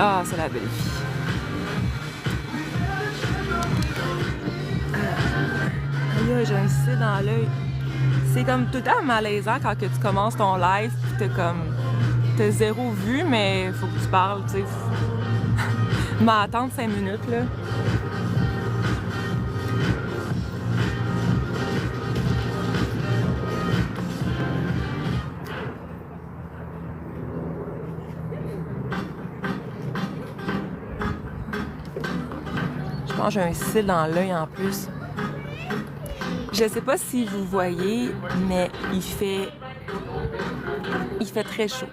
Ah, c'est la belle fille. Aïe, j'ai un cil dans l'œil. C'est comme tout le temps malaisant quand que tu commences ton live pis t'as zéro vue, mais faut que tu parles, tu sais. M'attendre 5 minutes, là. Je pense que j'ai un cil dans l'œil en plus. Je sais pas si vous voyez, mais il fait très chaud.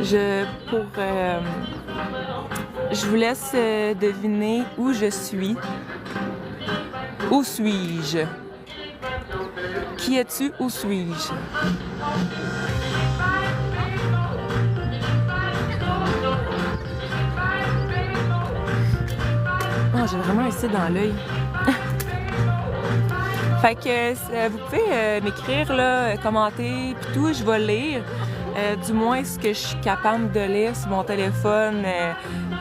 Je vous laisse deviner où je suis. Où suis-je? Qui es-tu? Où suis-je? Oh, j'ai vraiment un cil dans l'œil. Fait que vous pouvez m'écrire, là, commenter, puis tout, je vais lire. Du moins ce que je suis capable de lire sur mon téléphone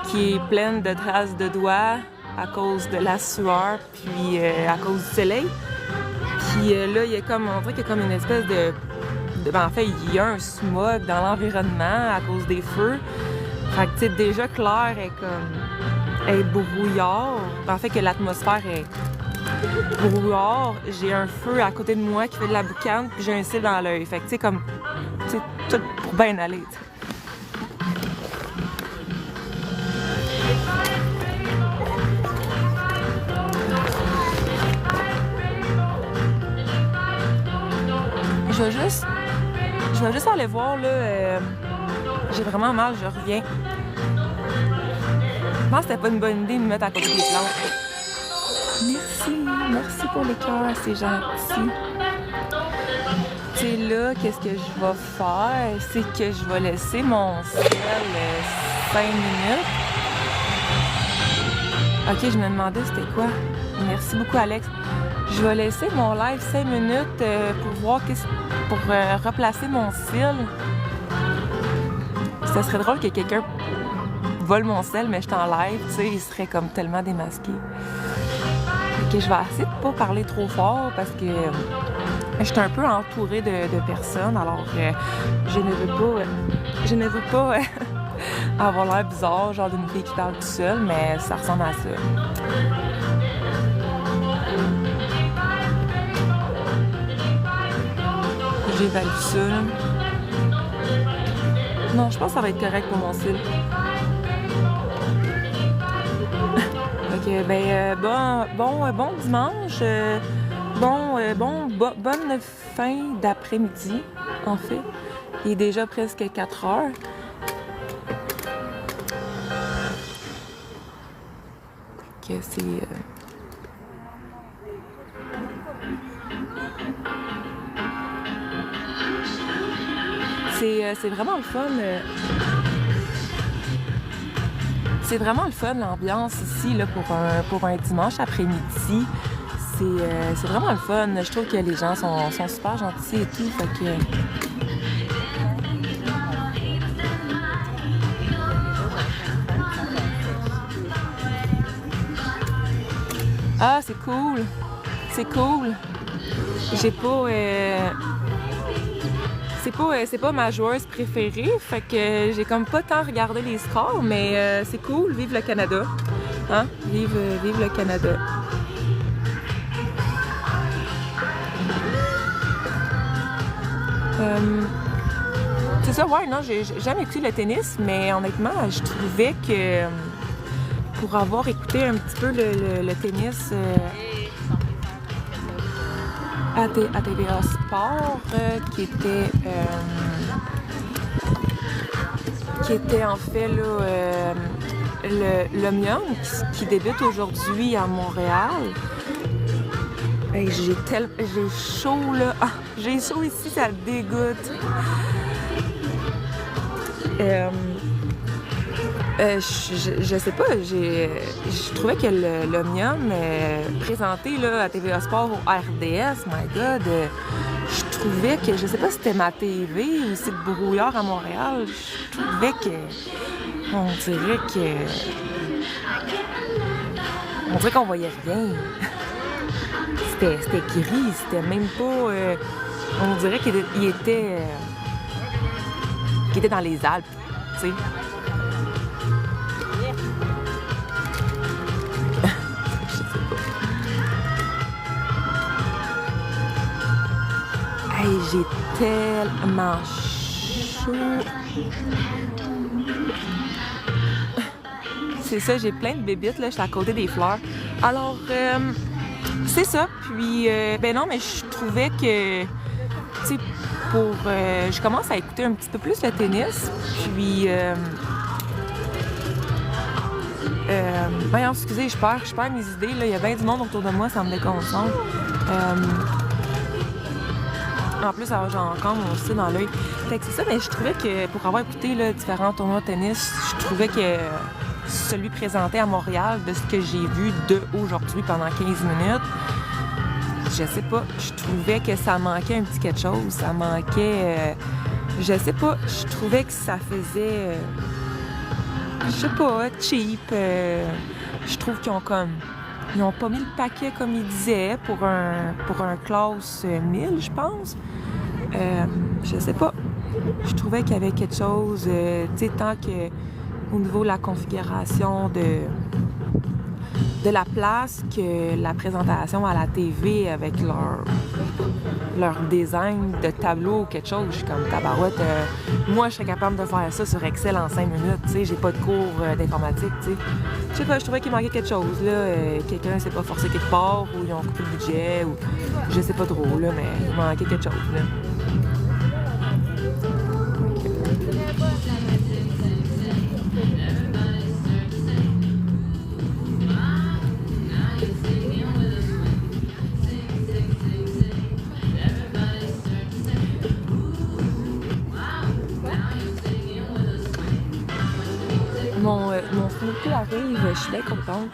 qui est pleine de traces de doigts à cause de la sueur, puis à cause du soleil. Puis là, il y a comme, on dirait qu'il y a comme une espèce de en fait, il y a un smog dans l'environnement à cause des feux. Fait que, tu sais, déjà que l'air est brouillard. En fait, que l'atmosphère est brouillard. J'ai un feu à côté de moi qui fait de la boucane, puis j'ai un cil dans l'œil. Fait que, tu sais, comme, tu sais, tout pour bien aller, t'sais. Je vais juste aller voir, là, j'ai vraiment mal, je reviens. Je pense que c'était pas une bonne idée de me mettre à côté des plantes. Merci pour les cœurs, c'est gentil. Tu sais, là, qu'est-ce que je vais faire? C'est que je vais laisser mon ciel 5 minutes. Ok, je me demandais c'était quoi. Merci beaucoup, Alex. Je vais laisser mon live 5 minutes pour voir pour replacer mon cil. Ça serait drôle que quelqu'un vole mon cil, mais je suis en live, tu sais, il serait comme tellement démasqué. Ok, je vais essayer de pas parler trop fort parce que je suis un peu entourée de personnes, alors je ne veux pas avoir l'air bizarre, genre d'une fille qui parle tout seule, mais ça ressemble à ça. J'évalue ça, là. Non, je pense que ça va être correct pour mon cil. Ok, ben, bon dimanche. Bonne fin d'après-midi, en fait. Il est déjà presque 4 heures. Que c'est vraiment le fun. C'est vraiment le fun, l'ambiance ici, là, pour un dimanche après-midi. C'est vraiment le fun. Je trouve que les gens sont super gentils et tout. Fait que... Ah, c'est cool. C'est cool. J'ai pas... C'est pas ma joueuse préférée, fait que j'ai comme pas tant regardé les scores, mais c'est cool, vive le Canada. Hein? Vive le Canada. C'est ça, ouais, non, j'ai jamais écouté le tennis, mais honnêtement, je trouvais que pour avoir écouté un petit peu le tennis à TVA Sport, qui était en fait là, l'Omnium qui débute aujourd'hui à Montréal. Hey, j'ai chaud là. Ah, j'ai chaud ici, ça dégoûte. Je sais pas, je trouvais que l'Omnium présenté là, à TVA Sport au RDS, my God, je trouvais que, je sais pas si c'était ma TV ou si le brouillard à Montréal, je trouvais que, on dirait qu'on voyait rien. C'était gris, c'était même pas, on dirait qu'il était dans les Alpes, tu sais. Hey, j'ai tellement chaud. C'est ça, j'ai plein de bébites, là, je suis à côté des fleurs. Alors, c'est ça. Puis, ben non, mais je trouvais que, tu sais, je commence à écouter un petit peu plus le tennis. Puis, voyons, excusez, je perds mes idées, là. Il y a bien du monde autour de moi, ça me déconcentre. En plus, j'ai encore mon style dans l'œil. Fait que c'est ça, mais je trouvais que pour avoir écouté là, différents tournois de tennis, je trouvais que celui présenté à Montréal, de ce que j'ai vu d'aujourd'hui pendant 15 minutes, je sais pas, je trouvais que ça manquait un petit quelque chose. Ça manquait... je sais pas, je trouvais que ça faisait... je sais pas, cheap. Je trouve qu'ils ont comme... Ils n'ont pas mis le paquet comme ils disaient pour un classe 1000, je pense. Je sais pas. Je trouvais qu'il y avait quelque chose, tu sais, tant que au niveau de la configuration de la place, que la présentation à la TV avec leur design de tableau ou quelque chose, je suis comme tabarouette. Moi, je serais capable de faire ça sur Excel en 5 minutes, tu sais, j'ai pas de cours d'informatique, tu sais. Je sais pas, je trouvais qu'il manquait quelque chose, là. Quelqu'un s'est pas forcé quelque part, ou ils ont coupé le budget, ou je sais pas trop, là, mais il manquait quelque chose, là. Mon smoothie arrive, je suis bien contente.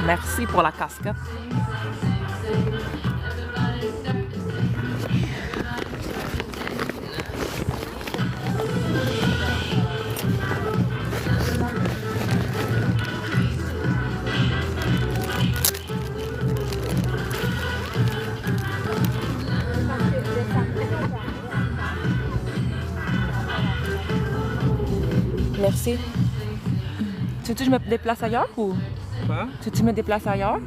Merci pour la casquette. Merci. Tu veux que je me déplace ailleurs ou? Quoi? Tu veux que je me déplace ailleurs?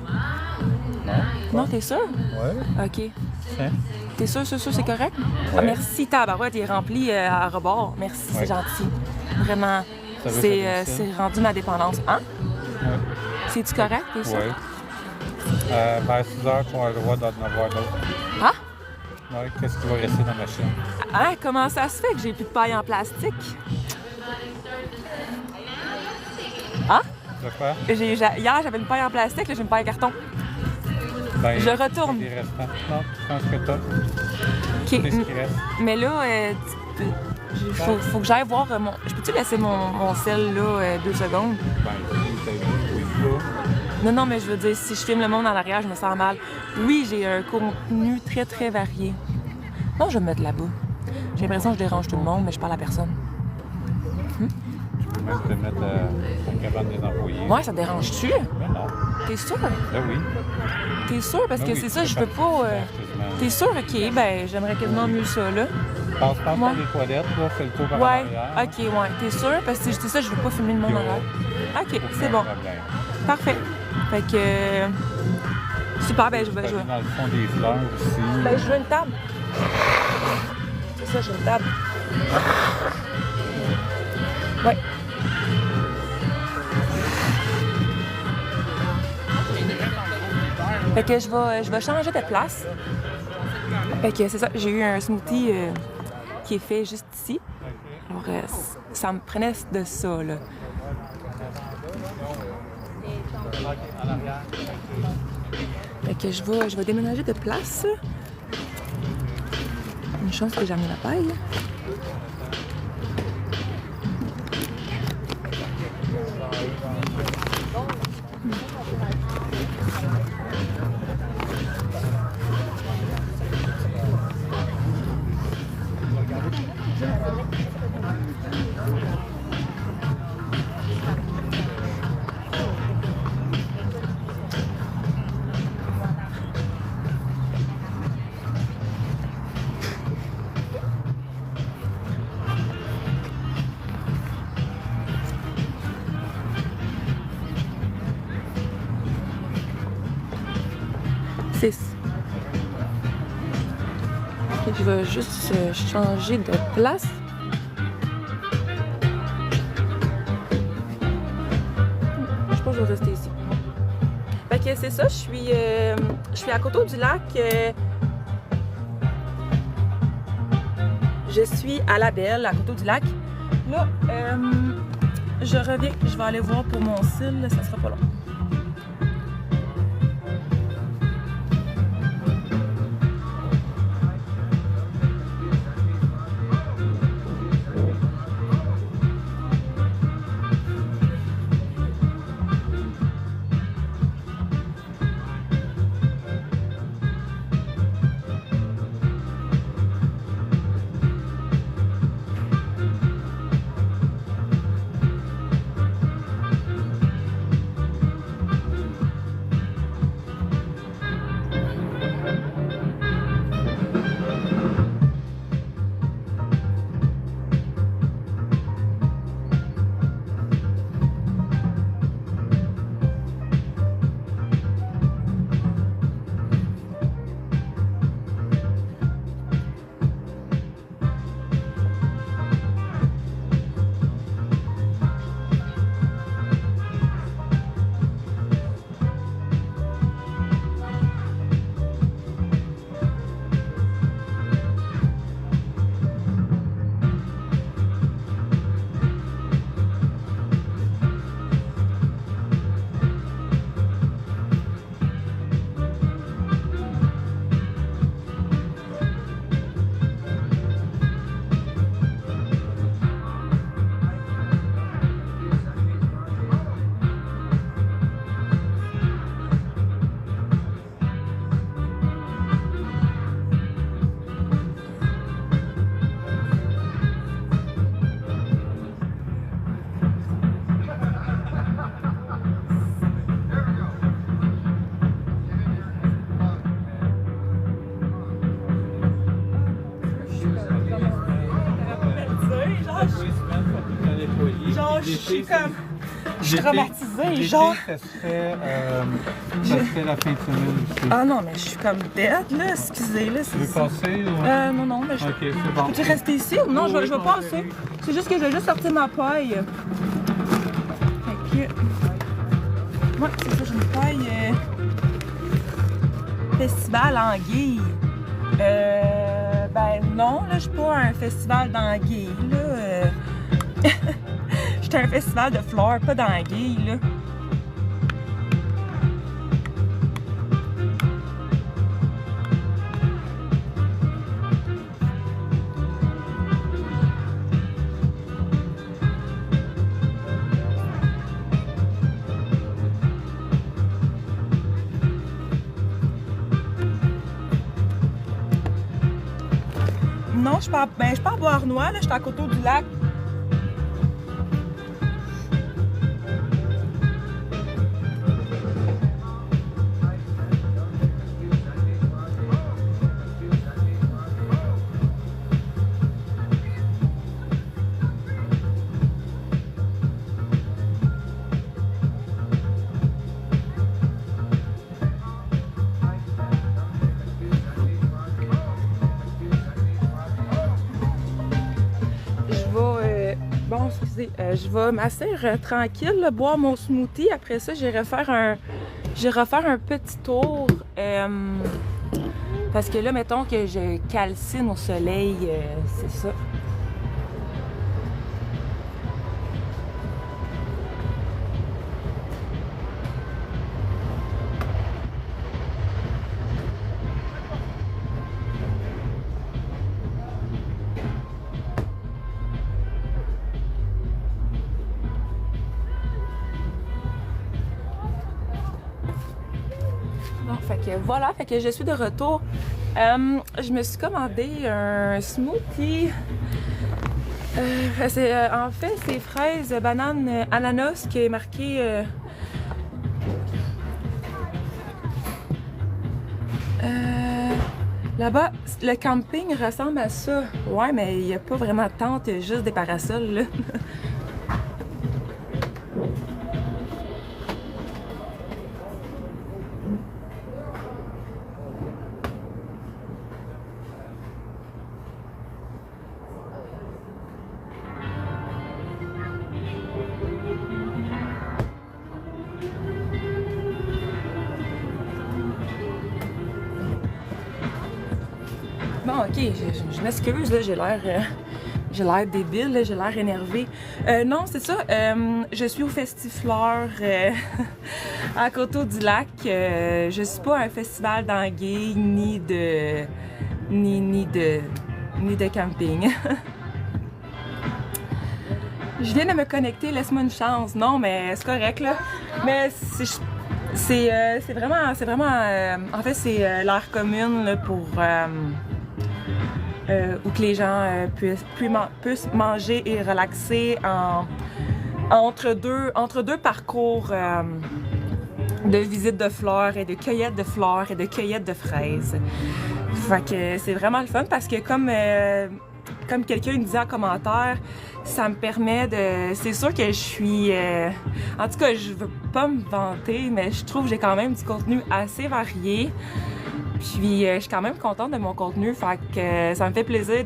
Non. Non, t'es sûr? Ouais. OK. Tiens. T'es sûr, c'est correct? Ouais. Ah, merci, tabarouette, il est rempli à rebord. Merci, Ouais. c'est gentil. Vraiment, Ça veut c'est faire ça. rendu ma dépendance. Hein? Ouais. C'est-tu correct, t'es sûr? Ouais. Vers 6 heures, tu auras le droit d'en avoir d'autres. Ah? Ouais, qu'est-ce qui va rester dans la machine? Hein? Comment ça se fait que j'ai plus de paille en plastique? Ah? De quoi? Hier, j'avais une paille en plastique, là, j'ai une paille en carton. Ben, Je retourne. Des restants. Non, je pense que t'as. OK. C'est ce qui reste. Mais là, faut que j'aille voir mon... Je peux-tu laisser mon sel, là, 2 secondes? Ben, oui, là. Non, mais je veux dire, si je filme le monde en arrière, je me sens mal. Oui, j'ai un contenu très, très varié. Non, je vais me mettre là-bas. J'ai l'impression que je dérange tout le monde, mais je parle à personne. Tu peux même te mettre au cabane des employés. Ouais, ça te dérange-tu? Mais non. T'es sûr? Ben oui. T'es sûr? Parce Ben que oui, c'est tu ça, peux je peux pas... quasiment. T'es sûr? OK, ben j'aimerais quasiment mieux ça, là. Passe par Ouais. les toilettes, là, fais le tour par Ouais, arrière. OK, ouais. T'es sûr? Parce que c'est ça, je veux pas filmer le monde en arrière. OK, c'est bon. Problème. Parfait. Fait que... super, ben je Tu vais... peux aller dans le fond des fleurs aussi. Ben, je veux une table. C'est ça, j'ai une table. Ouais. Fait que je vais changer de place. Fait que c'est ça, j'ai eu un smoothie qui est fait juste ici. Alors, ça me prenait de ça, là. Fait que je vais déménager de place. Une chance que j'ai amené la paille. Je vais juste changer de place. Je sais pas, je vais rester ici. Fait que c'est ça, je suis à Coteau-du-Lac. Je suis à La Belle, à Coteau-du-Lac. Là, je reviens, je vais aller voir pour mon cil, ça sera pas long. Genre, je suis comme... Je suis traumatisée, genre... Ça serait la fin de semaine aussi. Ah non, mais je suis comme bête, là, excusez, là, Tu veux c'est... passer ou... Non, mais je... Ok, c'est bon. Peux-tu rester ici? Non, je vais passer. C'est juste que je vais juste sortir ma paille. Fait que... Ouais, c'est ça, j'ai une paille... Festival Anguille. Ben non, là, je suis pas un festival d'anguilles, là. J'étais un festival de fleurs, pas d'anguilles, là. Non, je suis pas à Beauharnois, là, je suis à Coteau-du-Lac. Bon, excusez, je vais m'asseoir tranquille, là, boire mon smoothie. Après ça, j'irai refaire un petit tour. Parce que là, mettons que je calcine au soleil, c'est ça. Bon, fait que voilà, fait que je suis de retour. Je me suis commandé un smoothie. En fait, c'est fraises, bananes, ananas qui est marqué. Là-bas, le camping ressemble à ça. Ouais, mais il n'y a pas vraiment de tente, il y a juste des parasols, là. Bon, ok, je m'excuse, là, j'ai l'air débile, là, j'ai l'air énervée. Non, c'est ça, je suis au Festifleur à Coteau-du-Lac. Je suis pas à un festival d'anguilles, ni de camping. Je viens de me connecter, laisse-moi une chance. Non, mais c'est correct, là. Mais c'est vraiment, en fait, c'est l'air commune là, pour où que les gens puissent manger et relaxer entre deux parcours de visite de fleurs et de cueillette de fleurs et de cueillette de fraises. Fait que c'est vraiment le fun parce que comme quelqu'un me disait en commentaire, ça me permet de... C'est sûr que je suis... En tout cas, je veux pas me vanter, mais je trouve que j'ai quand même du contenu assez varié. Puis je suis quand même contente de mon contenu, fait que ça me fait plaisir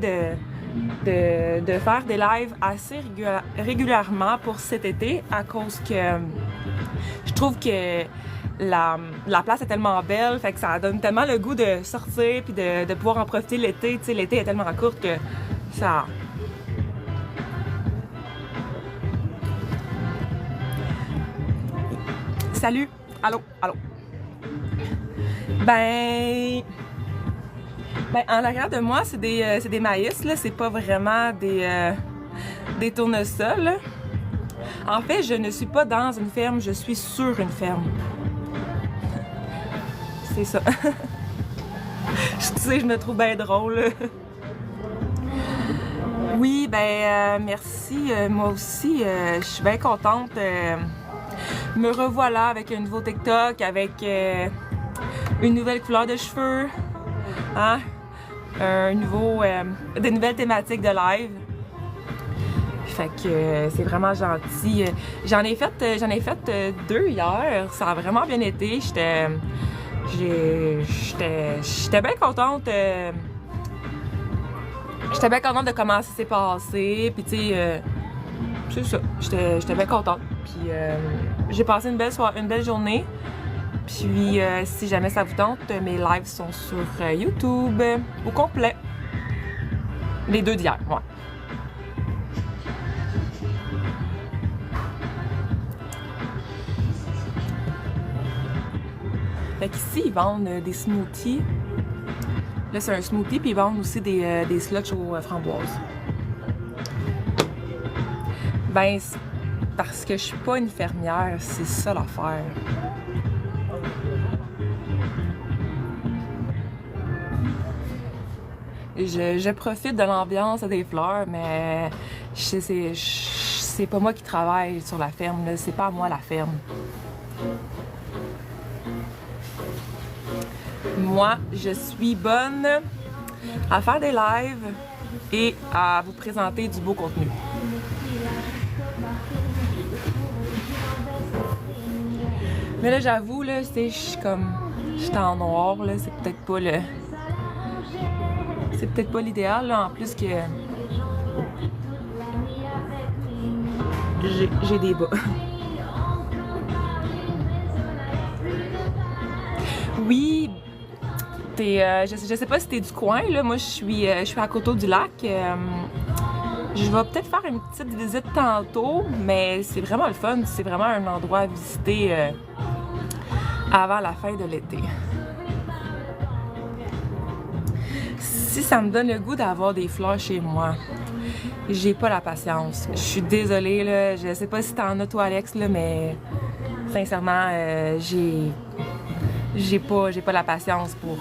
de faire des lives assez régulièrement pour cet été à cause que je trouve que la place est tellement belle, fait que ça donne tellement le goût de sortir puis de pouvoir en profiter l'été. Tu sais, l'été est tellement court que ça... Salut! Allô? Ben, en arrière de moi, c'est des maïs, là. C'est pas vraiment des tournesols, là. En fait, je ne suis pas dans une ferme, je suis sur une ferme. C'est ça. Tu sais, je me trouve bien drôle. Oui, merci. Moi aussi, je suis bien contente. Me revoilà avec un nouveau TikTok, avec une nouvelle couleur de cheveux, hein? Des nouvelles thématiques de live. Fait que c'est vraiment gentil. J'en ai fait 2 hier. Ça a vraiment bien été. J'étais bien contente. J'étais bien contente de comment ça s'est passé. Puis tu sais, c'est ça. J'étais bien contente. Puis j'ai passé une belle journée. Puis si jamais ça vous tente, mes lives sont sur YouTube au complet. Les 2 d'hier, ouais. Fait qu'ici, ils vendent des smoothies. Là, c'est un smoothie, puis ils vendent aussi des slushs aux framboises. Ben, parce que je suis pas une fermière, c'est ça l'affaire. Je profite de l'ambiance des fleurs, mais c'est pas moi qui travaille sur la ferme, là. C'est pas à moi la ferme. Moi, je suis bonne à faire des lives et à vous présenter du beau contenu. Mais là, j'avoue, là, je suis en noir, là, c'est peut-être pas l'idéal, là, en plus que j'ai des bas. Oui, je sais pas si t'es du coin, là, moi je suis à Coteau-du-Lac. Je vais peut-être faire une petite visite tantôt, mais c'est vraiment le fun, c'est vraiment un endroit à visiter avant la fin de l'été. Si ça me donne le goût d'avoir des fleurs chez moi, j'ai pas la patience. Je suis désolée, là, je sais pas si t'en as toi, Alex, là, mais sincèrement, j'ai pas la patience pour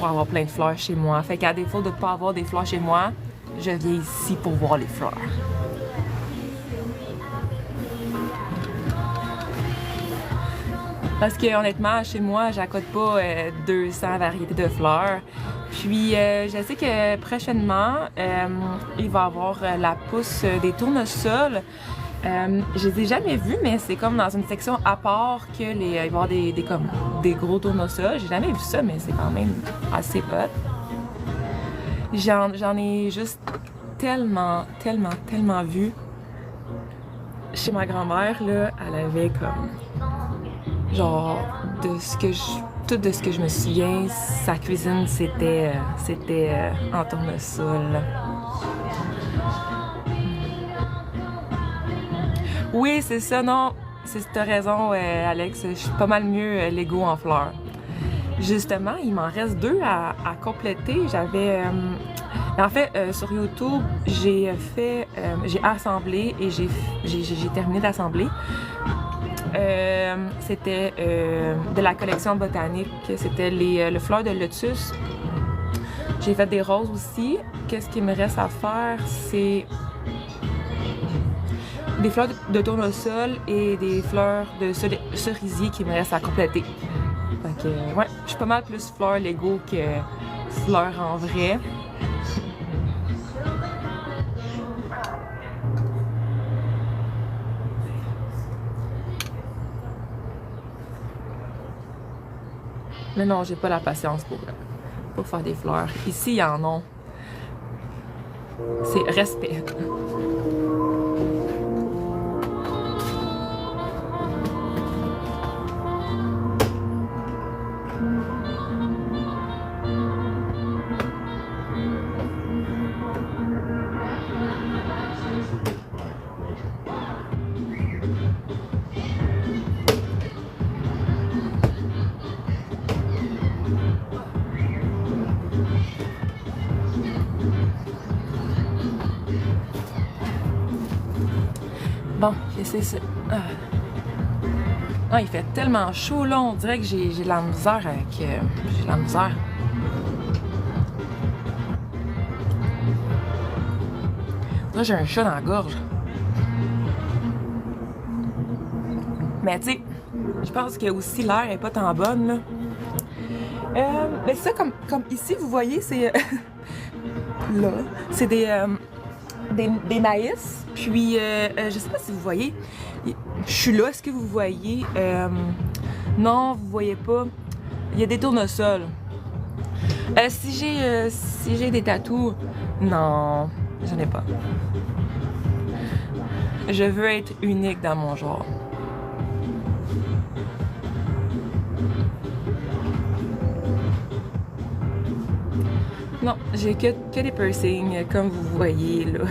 avoir plein de fleurs chez moi. Fait qu'à défaut de pas avoir des fleurs chez moi, je viens ici pour voir les fleurs. Parce que honnêtement, chez moi, j'accote pas 200 variétés de fleurs. Puis je sais que prochainement, il va y avoir la pousse des tournesols. Je les ai jamais vus, mais c'est comme dans une section à part que il va y avoir des gros tournesols. J'ai jamais vu ça, mais c'est quand même assez hot. J'en ai juste tellement vu. Chez ma grand-mère, là, elle avait comme genre de ce que tout de ce que je me souviens, sa cuisine, c'était en tournesol. Oui, c'est ça, non. T'as raison, Alex. Je suis pas mal mieux Lego en fleurs. Justement, il m'en reste 2 à compléter. J'avais... en fait, sur YouTube, j'ai assemblé et j'ai terminé d'assembler. C'était de la collection botanique. C'était le fleur de lotus. J'ai fait des roses aussi. Qu'est-ce qu'il me reste à faire? C'est des fleurs de tournesol et des fleurs de cerisier qui me restent à compléter. Fait que, ouais, je suis pas mal plus fleurs Lego que fleurs en vrai. Mais non, j'ai pas la patience pour faire des fleurs. Ici, il y en a. C'est respect. Bon, c'est ça. Ah, il fait tellement chaud là, on dirait que j'ai de la misère avec... j'ai de la misère. Là, j'ai un chat dans la gorge. Mais tu sais, je pense que aussi l'air est pas tant bonne là. Mais ça, comme ici, vous voyez, c'est... là, c'est des maïs. Puis, je sais pas si vous voyez, je suis là, est-ce que vous voyez? Non, vous voyez pas. Il y a des tournesols. Si j'ai des tatous, non, j'en ai pas. Je veux être unique dans mon genre. Non, j'ai que des piercings, comme vous voyez là.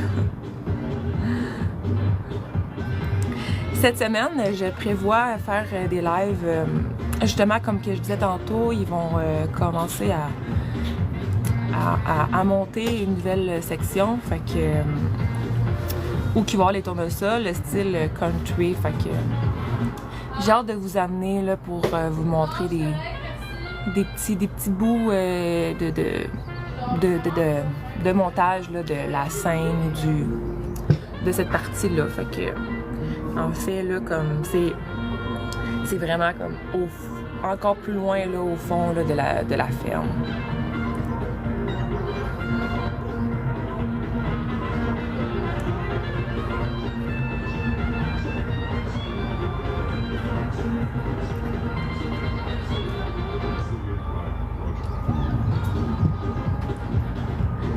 Cette semaine, je prévois faire des lives. Justement, comme que je disais tantôt, ils vont commencer à monter une nouvelle section. Fait que... où qui va avoir les tournesols, le style country. Fait que... j'ai hâte de vous amener là, pour vous montrer des petits bouts de montage là, de la scène de cette partie-là. Fait que... en fait, là, comme c'est vraiment comme encore plus loin, là, au fond là, de la ferme.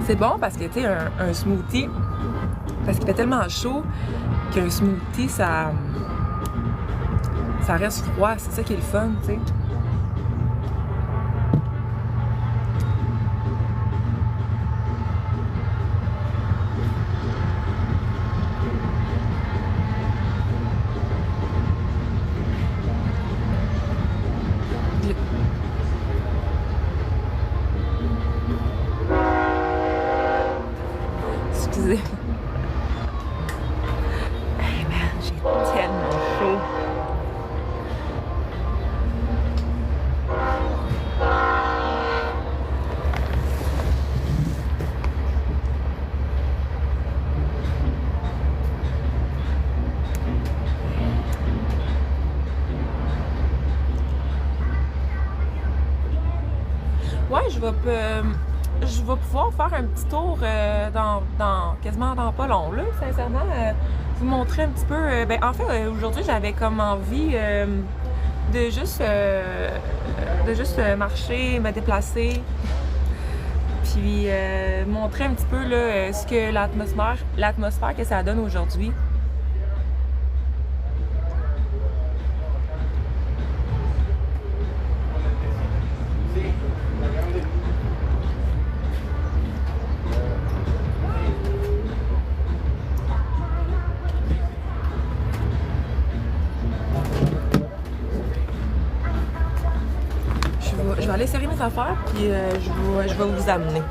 C'est bon parce que, tu sais, un smoothie, parce qu'il fait tellement chaud qu'un smoothie, ça reste froid. C'est ça qui est le fun, tu sais. Excusez. Hey man, j'ai tellement chaud. Ouais, je vais pouvoir faire un petit tour quasiment dans pas long, là, sincèrement. Vous montrer un petit peu... en fait, aujourd'hui, j'avais comme envie de juste marcher, me déplacer, puis montrer un petit peu là, ce que l'atmosphère que ça donne aujourd'hui. aller serrer mes affaires, puis je vais vous amener.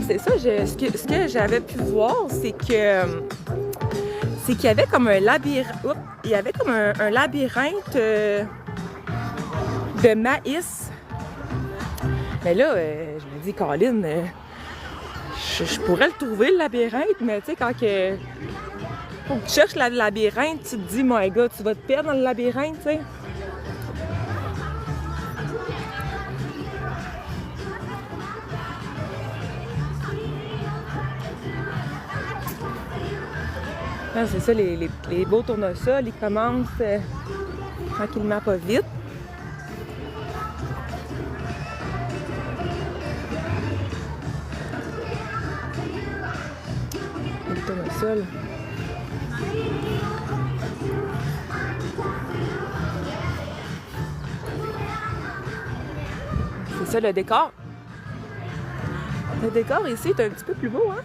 C'est ça, ce que j'avais pu voir, c'est qu'il y avait comme un labyrinthe. Il y avait comme un labyrinthe de maïs. Mais là, je me dis, Colin, je pourrais le trouver le labyrinthe, mais tu sais, quand que faut que tu cherches le labyrinthe, tu te dis, my God, tu vas te perdre dans le labyrinthe, tu sais. C'est ça, les beaux tournesols, ils commencent tranquillement pas vite. Les tournesols. C'est ça le décor. Le décor ici est un petit peu plus beau, hein?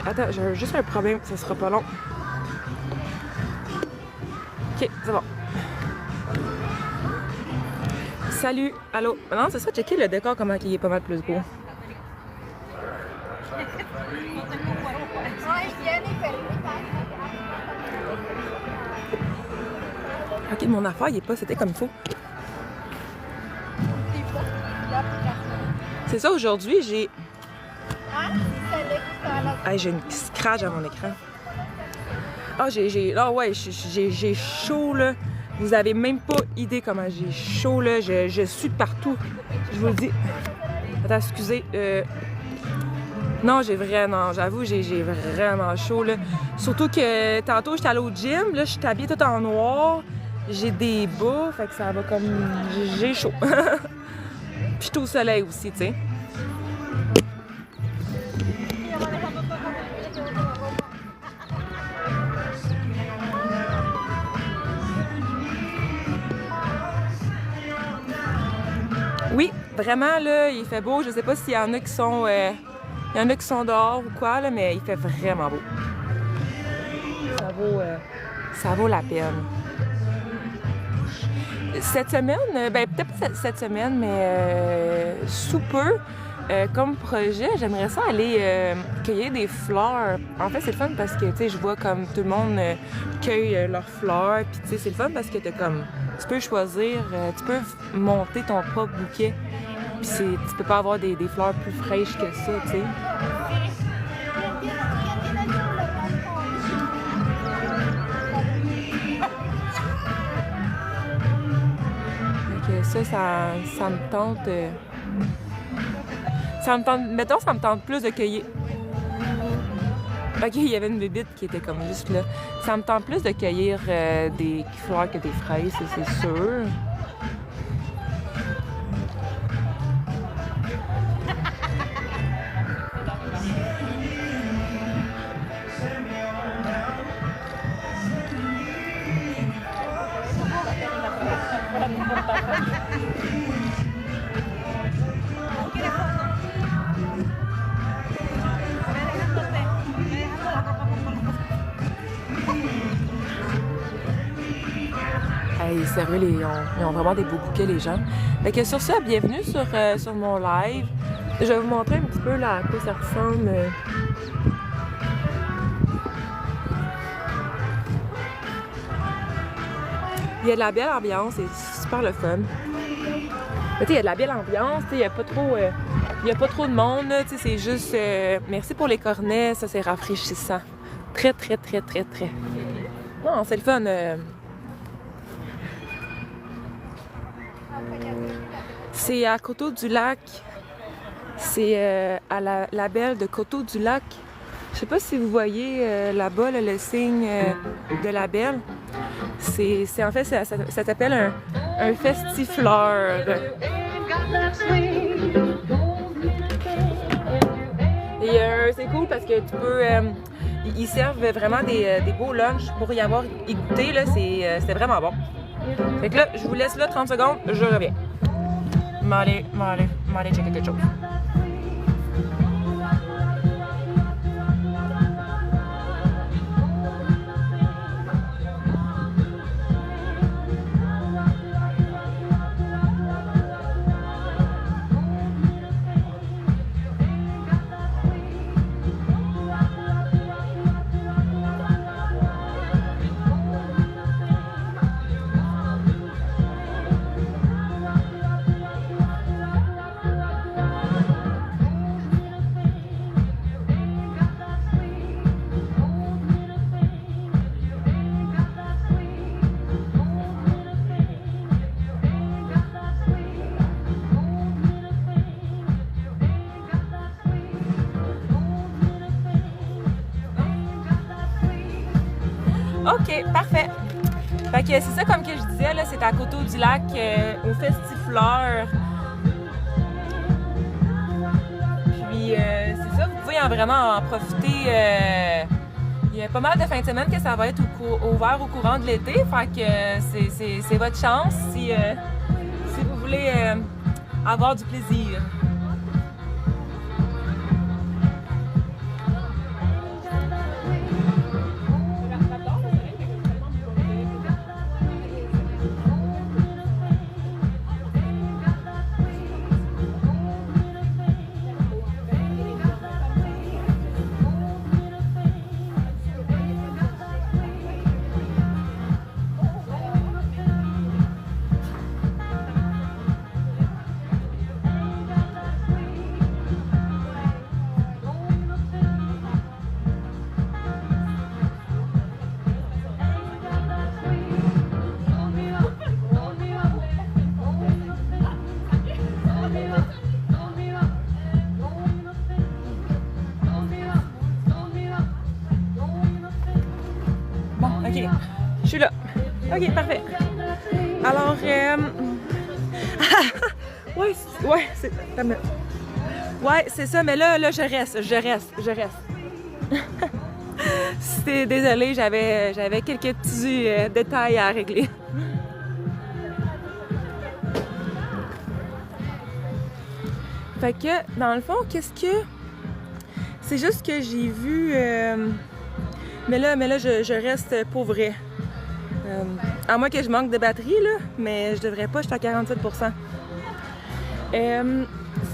Attends, j'ai juste un problème, ça sera pas long. Ok, c'est bon. Salut, allô. Non, c'est ça, checker le décor, comment il est pas mal plus beau. Ok, mon affaire, il est pas, c'était comme il faut. C'est ça, aujourd'hui, j'ai... Hey, j'ai une scratch à mon écran. Ah, j'ai chaud, là. Vous avez même pas idée comment j'ai chaud, là. Je suis partout. Je vous le dis. Attends, excusez. Non, j'avoue, j'ai vraiment chaud, là. Surtout que tantôt, j'étais allée au gym. Là, je suis habillée tout en noir. J'ai des bas, fait que ça va comme... J'ai chaud. Puis je suis au soleil aussi, tu sais. Oui, vraiment, là, il fait beau. Je sais pas s'il y en a qui sont... dehors ou quoi, là, mais il fait vraiment beau. Ça vaut la peine. Cette semaine, ben peut-être pas cette semaine, mais sous peu, comme projet, j'aimerais ça aller cueillir des fleurs. En fait, c'est le fun parce que, tu sais, je vois comme tout le monde cueille leurs fleurs. Puis, tu sais, c'est le fun parce que tu peux choisir, tu peux monter ton propre bouquet. Puis, tu peux pas avoir des fleurs plus fraîches que ça, tu sais. Ça me tente. Mettons, ça me tente plus de cueillir. Ok, il y avait une bébite qui était comme juste là. Ça me tente plus de cueillir des fleurs que des fraises, c'est sûr. sérieux, ils ont vraiment des beaux bouquets, les gens. Fait que sur ça, bienvenue sur mon live. Je vais vous montrer un petit peu là, à quoi ça ressemble. Il y a de la belle ambiance, c'est super le fun. Mais tu sais, il y a de la belle ambiance, il n'y a pas trop de monde, tu sais, c'est juste... merci pour les cornets, ça c'est rafraîchissant. Très, très, très, très, très. Non, c'est le fun. C'est à Coteau-du-Lac. C'est à la belle de Coteau-du-Lac. Je sais pas si vous voyez là-bas là, le signe de la belle. En fait, ça s'appelle un festifleur. Et c'est cool parce que tu peux... ils servent vraiment des beaux lunchs pour y avoir goûté. C'est vraiment bon. Fait que là, je vous laisse là 30 secondes, je reviens. M'aller checker quelque chose. OK, parfait. Fait que c'est ça, comme que je disais, là, c'est à Coteau-du-Lac, au Festifleur. Puis c'est ça, vous pouvez vraiment en profiter. Il y a pas mal de fins de semaine que ça va être ouvert au courant de l'été. Fait que c'est votre chance si vous voulez avoir du plaisir. OK, je suis là. OK, parfait. Alors, ouais, c'est ça, mais là, je reste. Désolée, j'avais quelques petits détails à régler. Fait que, dans le fond, c'est juste que j'ai vu... Mais là, je reste pour vrai. À moins que je manque de batterie, là, mais je devrais pas, je suis à 47%.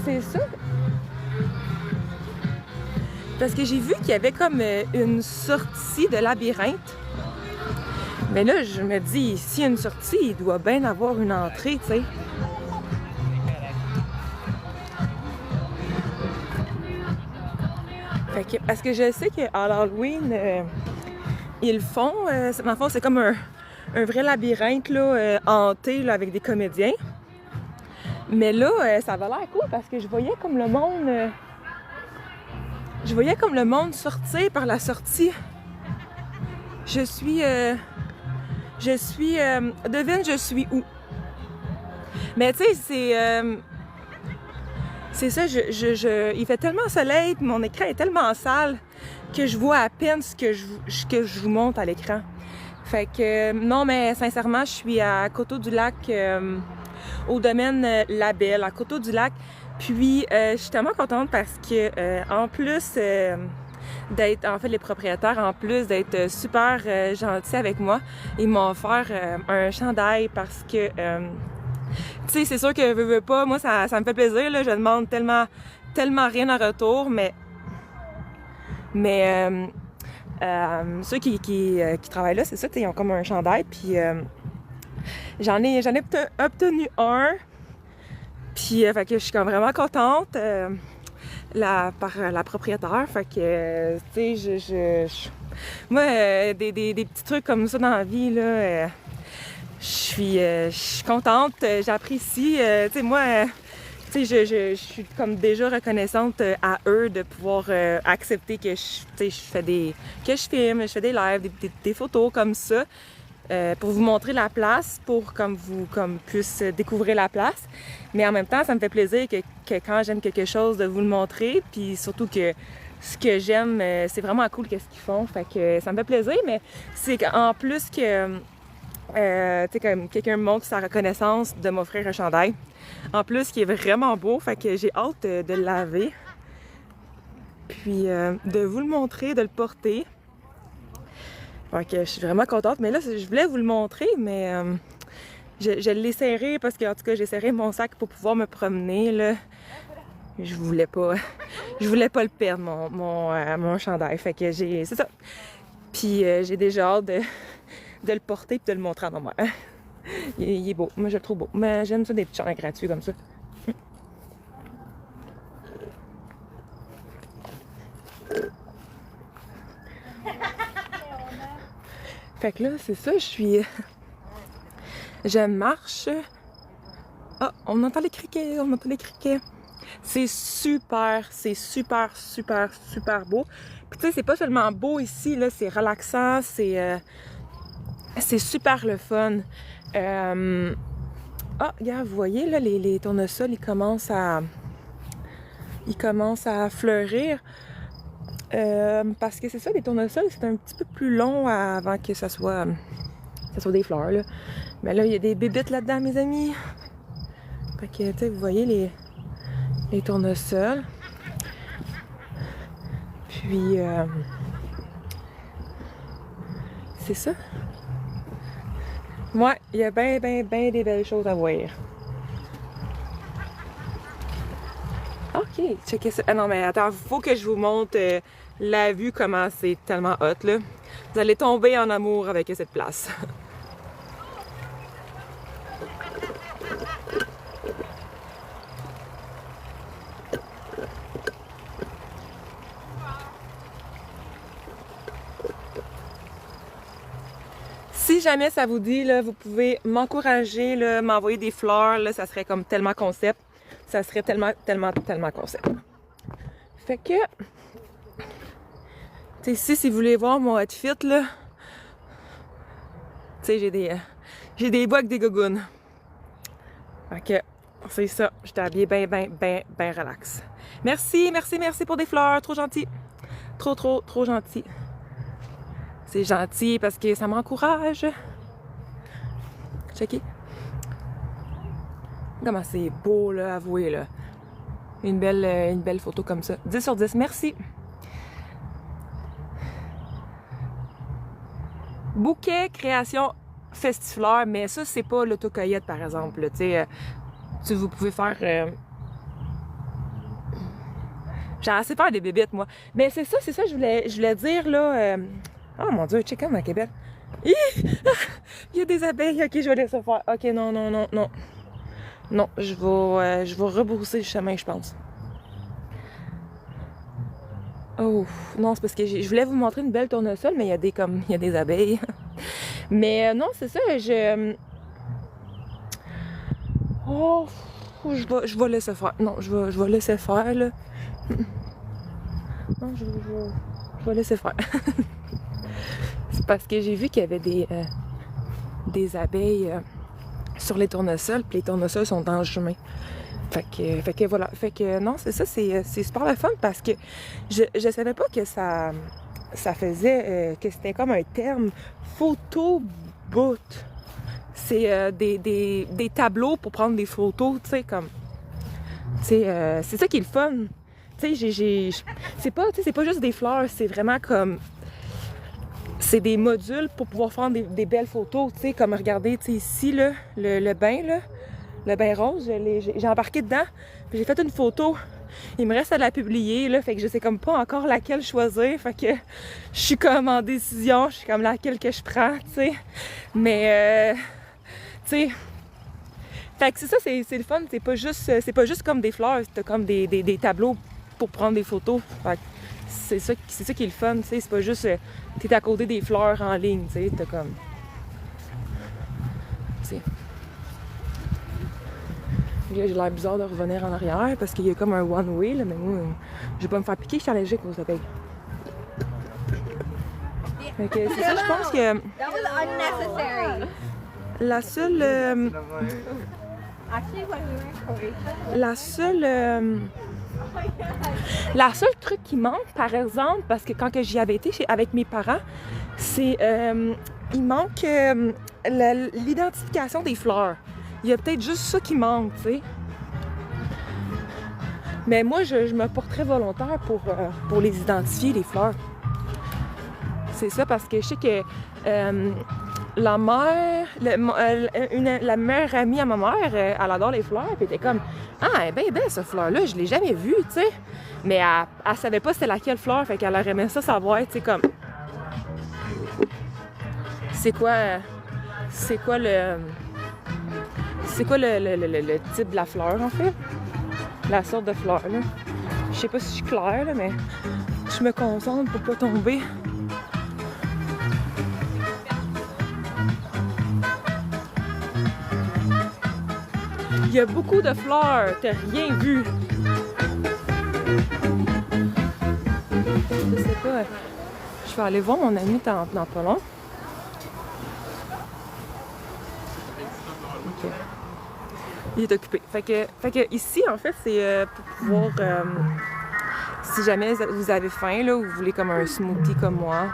C'est ça. Parce que j'ai vu qu'il y avait comme une sortie de labyrinthe. Mais là, je me dis, s'il y a une sortie, il doit bien avoir une entrée, tu sais. Fait que, parce que je sais qu'à l'Halloween, ils font, dans le fond, c'est comme un vrai labyrinthe là, hanté là, avec des comédiens. Mais là, ça avait l'air cool parce que je voyais comme le monde sortir par la sortie. Devine, je suis où? Mais tu sais, c'est ça, il fait tellement soleil, mon écran est tellement sale que je vois à peine ce que je vous montre à l'écran. Fait que, non, mais sincèrement, je suis à Coteau-du-Lac, au domaine La Belle, à Coteau-du-Lac. Puis, je suis tellement contente parce que, en plus, d'être, en fait, les propriétaires, en plus d'être super gentils avec moi, ils m'ont offert un chandail parce que, tu sais, c'est sûr que veux pas, moi, ça me fait plaisir, là, je demande tellement rien en retour, mais ceux qui travaillent là, c'est ça, ils ont comme un chandail, puis j'en ai obtenu un, puis fait que je suis comme vraiment contente par la propriétaire, fait que tu sais, moi des petits trucs comme ça dans la vie là, je suis contente, j'apprécie, tu sais moi. Tu sais, je suis comme déjà reconnaissante à eux de pouvoir accepter que je filme, je fais des lives, des photos comme ça, pour vous montrer la place, pour comme vous puissiez découvrir la place. Mais en même temps, ça me fait plaisir que quand j'aime quelque chose, de vous le montrer, puis surtout que ce que j'aime, c'est vraiment cool qu'est-ce qu'ils font. Fait que ça me fait plaisir, mais c'est qu'en plus que tu sais, comme quelqu'un me montre sa reconnaissance de m'offrir un chandail. En plus, qui est vraiment beau, fait que j'ai hâte de le laver. Puis de vous le montrer, de le porter. Fait que je suis vraiment contente. Mais là, je voulais vous le montrer, mais je l'ai serré parce que, en tout cas, j'ai serré mon sac pour pouvoir me promener, là. Je voulais pas le perdre, mon chandail. Fait que c'est ça. Puis j'ai déjà hâte de le porter et de le montrer en moi. Il est beau. Moi, je le trouve beau. Mais j'aime ça des petits chandails gratuits comme ça. Fait que là, c'est ça, je marche. Ah, on entend les criquets, C'est super beau. Puis tu sais, c'est pas seulement beau ici, là, c'est relaxant, c'est super le fun. Regarde, vous voyez, là, les tournesols, ils commencent à fleurir. Parce que c'est ça, les tournesols, c'est un petit peu plus long avant que ça soit des fleurs, là. Mais là, il y a des bébites là-dedans, mes amis. Fait que, tu sais, vous voyez les tournesols. Puis, c'est ça. Ouais, il y a bien des belles choses à voir. OK, checkez ça. Ah non, mais attends, faut que je vous montre la vue, comment c'est tellement hot, là. Vous allez tomber en amour avec cette place. Si jamais ça vous dit, là, vous pouvez m'encourager, là, m'envoyer des fleurs, là, ça serait comme tellement concept. Ça serait tellement concept. Fait que, tu sais, si vous voulez voir mon outfit, là, tu sais, j'ai des bas avec des gougounes. Fait que, c'est ça, j'étais habillée bien relax. Merci pour des fleurs, trop gentil. Trop gentil. C'est gentil parce que ça m'encourage. Checkez. Comment c'est beau, là, avouez, là. Une belle photo comme ça. 10 sur 10, merci. Bouquet, création, festifleur, mais ça, c'est pas l'autocueillette, par exemple. Tu sais, vous pouvez faire... J'ai assez peur des bébites, moi. Mais c'est ça, je voulais dire, là... Oh mon Dieu, check ma Québec. Il y a des abeilles. Ok, je vais laisser faire. Ok, non. Non, je vais rebrousser le chemin, je pense. Oh, non, c'est parce que je voulais vous montrer une belle tournesol, mais il y a des abeilles. Mais non, c'est ça, oh, je vais laisser faire. Non, je vais laisser faire, là. Non, je vais laisser faire. C'est parce que j'ai vu qu'il y avait des abeilles sur les tournesols, puis les tournesols sont dans le chemin. Fait que voilà. Fait que non, c'est ça, c'est super le fun parce que je savais pas que ça faisait, que c'était comme un terme photo boot. C'est des tableaux pour prendre des photos, tu sais, comme. C'est ça qui est le fun. Tu tu sais, c'est pas juste des fleurs, c'est vraiment comme... C'est des modules pour pouvoir faire des belles photos, tu sais, comme regardez, tu sais, ici, là, le bain rose, j'ai embarqué dedans, puis j'ai fait une photo. Il me reste à la publier, là, fait que je sais comme pas encore laquelle choisir, fait que je suis comme en décision, je suis comme laquelle que je prends, tu sais. Mais, tu sais, fait que c'est ça, c'est le fun, c'est pas juste comme des fleurs, c'est comme des tableaux pour prendre des photos. Fait que c'est ça qui est le fun, tu sais, c'est pas juste t'es à côté des fleurs en ligne, tu sais, t'as comme... Tu sais. J'ai l'air bizarre de revenir en arrière parce qu'il y a comme un one-way, là, mais moi, je vais pas me faire piquer, je suis allergique aux abeilles. Fait que c'est ça, je pense que... La seule... La seule truc qui manque, par exemple, parce que quand j'y avais été avec mes parents, c'est il manque l'identification des fleurs. Il y a peut-être juste ça qui manque, tu sais. Mais moi, je me porterais volontaire pour les identifier, les fleurs. C'est ça, parce que je sais que la mère, la meilleure amie à ma mère, elle adore les fleurs, puis elle était comme « Ah, elle est bien belle, cette fleur-là, je l'ai jamais vue, tu sais. » Mais elle savait pas c'était laquelle fleur, fait qu'elle aurait aimé ça savoir, tu sais, comme... C'est quoi le type de la fleur, en fait? La sorte de fleur, là. Je sais pas si je suis claire, là, mais je me concentre pour pas tomber. Il y a beaucoup de fleurs, t'as rien vu. Je sais pas. Je vais aller voir mon ami dans pas long. Ok. Il est occupé. Fait que ici, en fait, c'est pour pouvoir... si jamais vous avez faim, là, ou vous voulez comme un smoothie comme moi.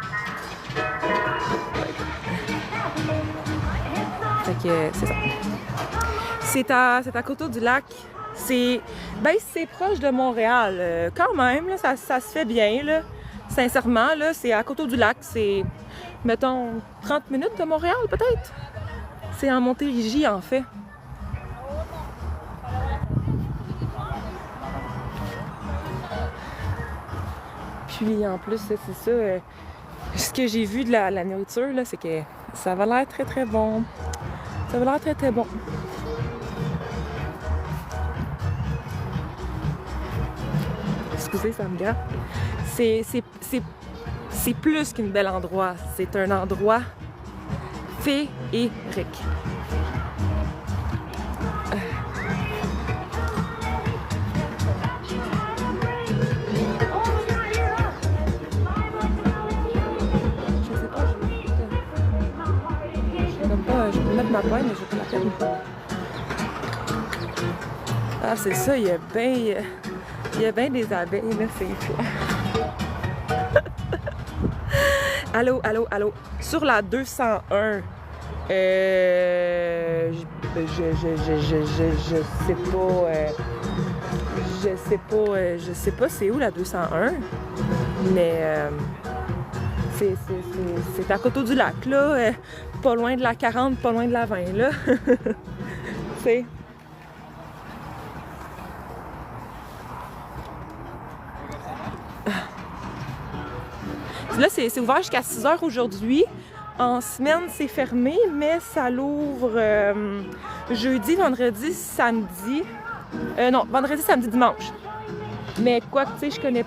Fait que c'est ça. C'est à Coteau-du-Lac. C'est proche de Montréal. Quand même, là, ça se fait bien, là. Sincèrement, là, c'est à Coteau-du-Lac. C'est, mettons, 30 minutes de Montréal, peut-être. C'est en Montérégie, en fait. Puis, en plus, c'est ça. Ce que j'ai vu de la nourriture, là, c'est que ça va l'air très, très bon. Ça va l'air très, très bon. Excusez, ça me gâte. C'est plus qu'un bel endroit. C'est un endroit féerique. Je vais mettre ma poigne, mais je vais pas la faire. Ah, c'est ça, il y a bien des abeilles, là, c'est clair. Allô? Sur la 201, je sais pas c'est où la 201, mais c'est à Coteau-du-Lac, là, pas loin de la 40, pas loin de la 20, là. C'est... Là, c'est ouvert jusqu'à 6h aujourd'hui. En semaine, c'est fermé, mais ça l'ouvre jeudi, vendredi, samedi. Non, vendredi, samedi, dimanche. Mais quoi que, tu sais, je connais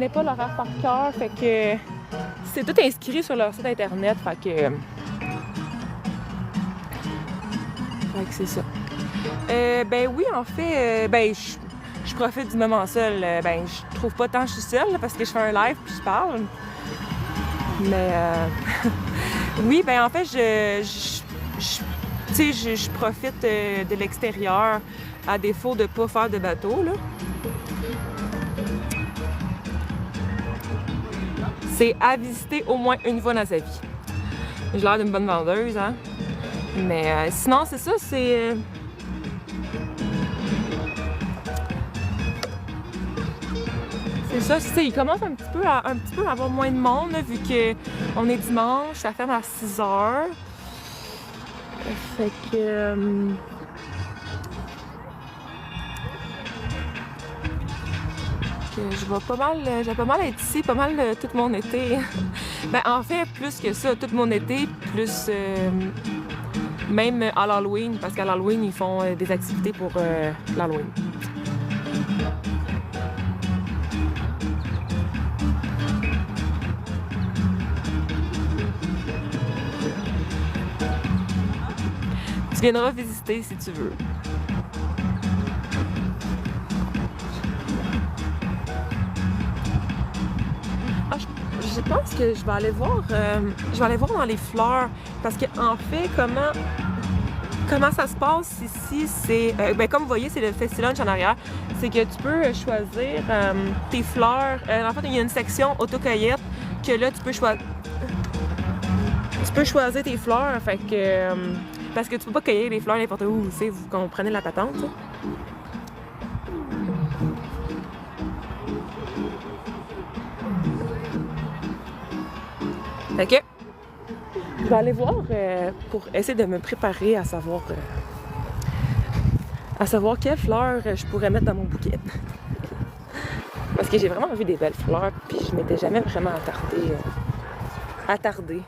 pas l'horaire par cœur, fait que c'est tout inscrit sur leur site internet, fait que c'est ça. Ben oui, en fait, je profite du moment seul. Je trouve pas tant que je suis seule, là, parce que je fais un live puis je parle. Mais oui, en fait, je profite de l'extérieur à défaut de pas faire de bateau, là. C'est à visiter au moins une fois dans sa vie. J'ai l'air d'une bonne vendeuse, hein? Mais sinon, c'est ça, c'est... c'est ça. Il commence un petit peu à avoir moins de monde, là, vu qu'on est dimanche, ça ferme à 6 heures. Fait que... je vais pas mal être ici, pas mal tout mon été. Ben, en fait, plus que ça, tout mon été, plus même à l'Halloween, parce qu'à l'Halloween, ils font des activités pour l'Halloween. Tu viendras visiter si tu veux. Je pense que je vais aller voir dans les fleurs, parce que en fait, comment ça se passe ici, c'est comme vous voyez, c'est le Festilunch en arrière, c'est que tu peux choisir tes fleurs. En fait, il y a une section autocueillette que là tu peux choisir tes fleurs, fait que parce que tu peux pas cueillir les fleurs n'importe où, tu sais, vous comprenez la patente. Ça. Fait que je vais aller voir pour essayer de me préparer à savoir quelles fleurs je pourrais mettre dans mon bouquet. Parce que j'ai vraiment vu des belles fleurs, puis je m'étais jamais vraiment attardée.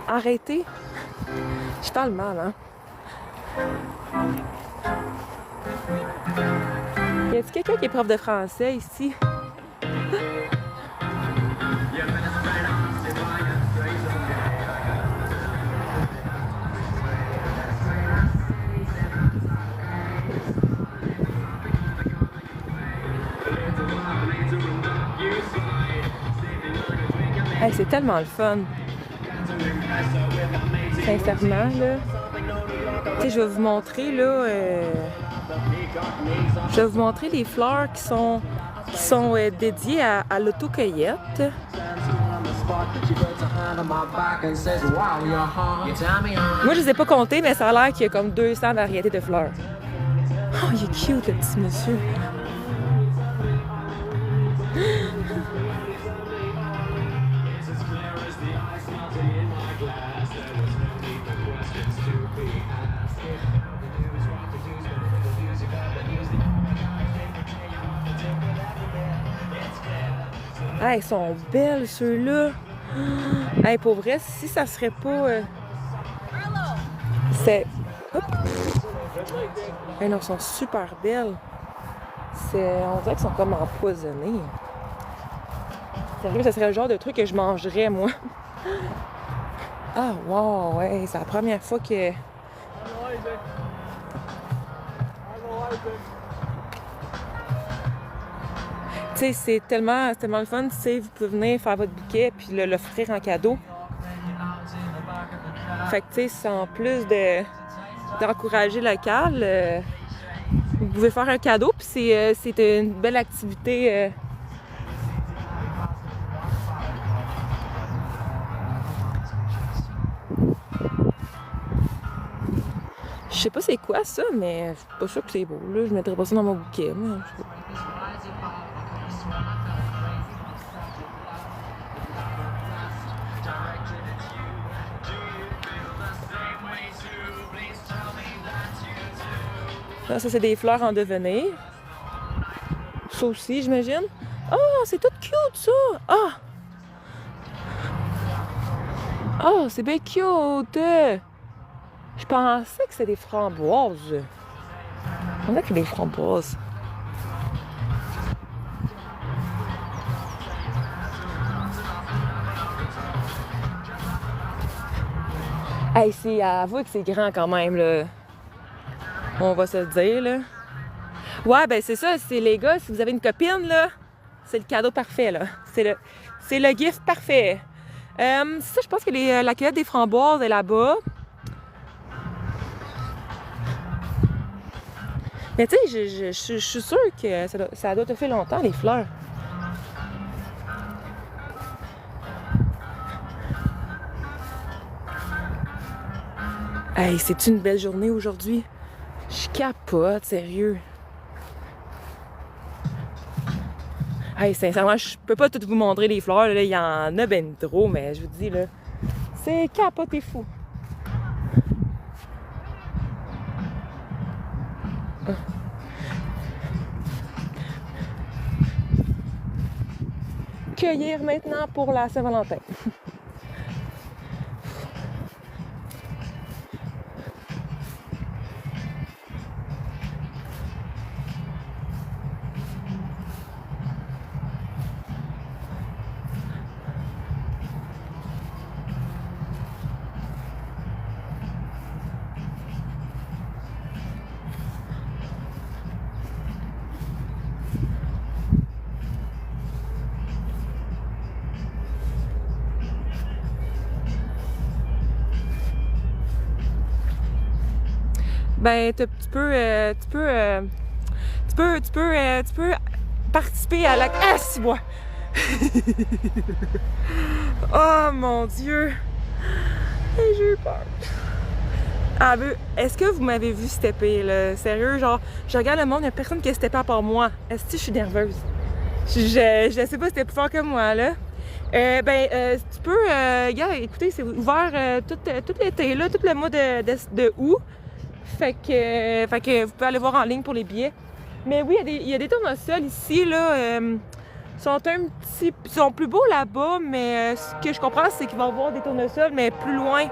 Arrêter. Je parle mal, hein? Y a-t-il quelqu'un qui est prof de français ici? Hey, c'est tellement le fun. Sincèrement, là. Tu sais, je vais vous montrer, là. Je vais vous montrer les fleurs qui sont dédiées à l'autocueillette. Moi, je les ai pas comptées, mais ça a l'air qu'il y a comme 200 variétés de fleurs. Oh, il est cute, le petit monsieur. Ah, ils sont belles, ceux-là. Hey, pour vrai, si ça serait pas... c'est... Hop. Hey, non, elles sont super belles. On dirait qu'elles sont comme empoisonnées. Sérieux, ça serait le genre de truc que je mangerais, moi. Ah, wow, ouais, c'est la première fois que... Tu sais, c'est tellement le fun, tu sais, vous pouvez venir faire votre bouquet puis l'offrir en cadeau. Fait que, tu sais, en plus d'encourager le local, vous pouvez faire un cadeau puis c'est une belle activité. Je sais pas c'est quoi ça, mais je suis pas sûre que c'est beau, là. Je mettrais pas ça dans mon bouquet, mais... Là, ça, c'est des fleurs en devenir. Ça aussi, j'imagine. Oh, c'est tout cute, ça! Ah! Oh, c'est bien cute! Je pensais que c'était des framboises. On dirait qu'il y a des framboises. Hey, avouez que c'est grand quand même, là. On va se le dire, là. Ouais, ben c'est ça, c'est les gars, si vous avez une copine, là, c'est le cadeau parfait, là. C'est le gift parfait. Ça, je pense que la cueillette des framboises est là-bas. Mais tu sais, je suis sûre que ça doit te faire longtemps, les fleurs. Hey, c'est une belle journée aujourd'hui. Je capote, sérieux. Hey, sincèrement, je peux pas tout vous montrer les fleurs, là, il y en a ben trop, mais je vous dis, là, c'est capoté fou. Cueillir maintenant pour la Saint-Valentin. Ben, tu peux participer à la... Ah, si, moi! Oh, mon Dieu! J'ai eu peur. Ah, est-ce que vous m'avez vu stepper, là? Sérieux, genre, je regarde le monde, il n'y a personne qui a steppé à part moi. Est-ce que je suis nerveuse? Je sais pas si c'était plus fort que moi, là. Tu peux... regarde, écoutez, c'est ouvert tout l'été, là, tout le mois de août. Fait que vous pouvez aller voir en ligne pour les billets. Mais oui, il y a des tournesols ici, là. Sont plus beaux là-bas, mais ce que je comprends, c'est qu'il va y avoir des tournesols, mais plus loin,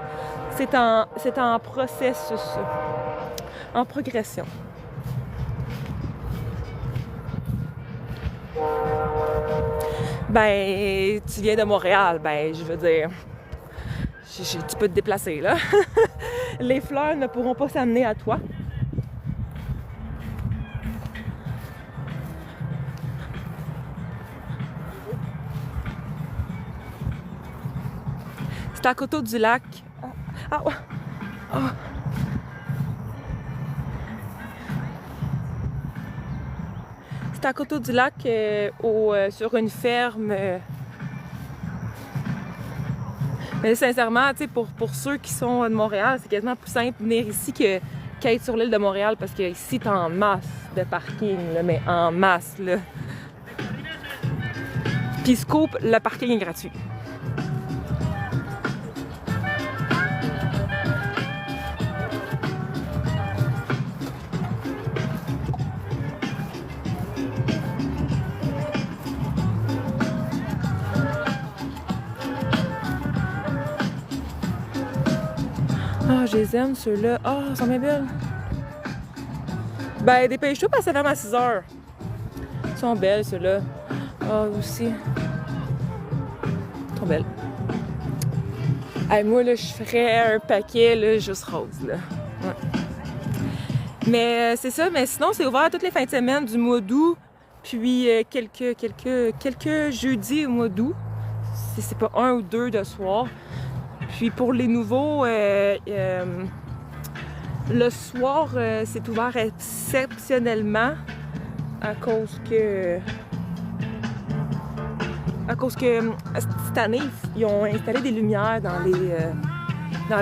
c'est en processus, en progression. Ben, tu viens de Montréal, ben, je veux dire, tu peux te déplacer, là. Les fleurs ne pourront pas s'amener à toi. C'est à côté du lac. Ah, ouais. Ah. C'est à côté du lac, sur une ferme. Mais sincèrement, tu sais, pour ceux qui sont de Montréal, c'est quasiment plus simple de venir ici qu'être sur l'île de Montréal, parce que ici, t'as en masse de parking, là, mais en masse, là. Puis Scoop, le parking est gratuit. Ah, je les aime, ceux-là. Ah, ils sont bien belles. Ben, dépêche-toi parce que ça ferme à 6 heures. Ils sont belles, ceux-là. Ah, aussi. Ils sont belles. Hey, moi, là, je ferais un paquet, là, juste rose, là. Ouais. Mais c'est ça. Mais sinon, c'est ouvert toutes les fins de semaine du mois d'août. Puis quelques jeudis au mois d'août. Si c'est pas un ou deux de soir. Puis pour les nouveaux, le soir, c'est ouvert exceptionnellement à cause que cette année, ils ont installé des lumières dans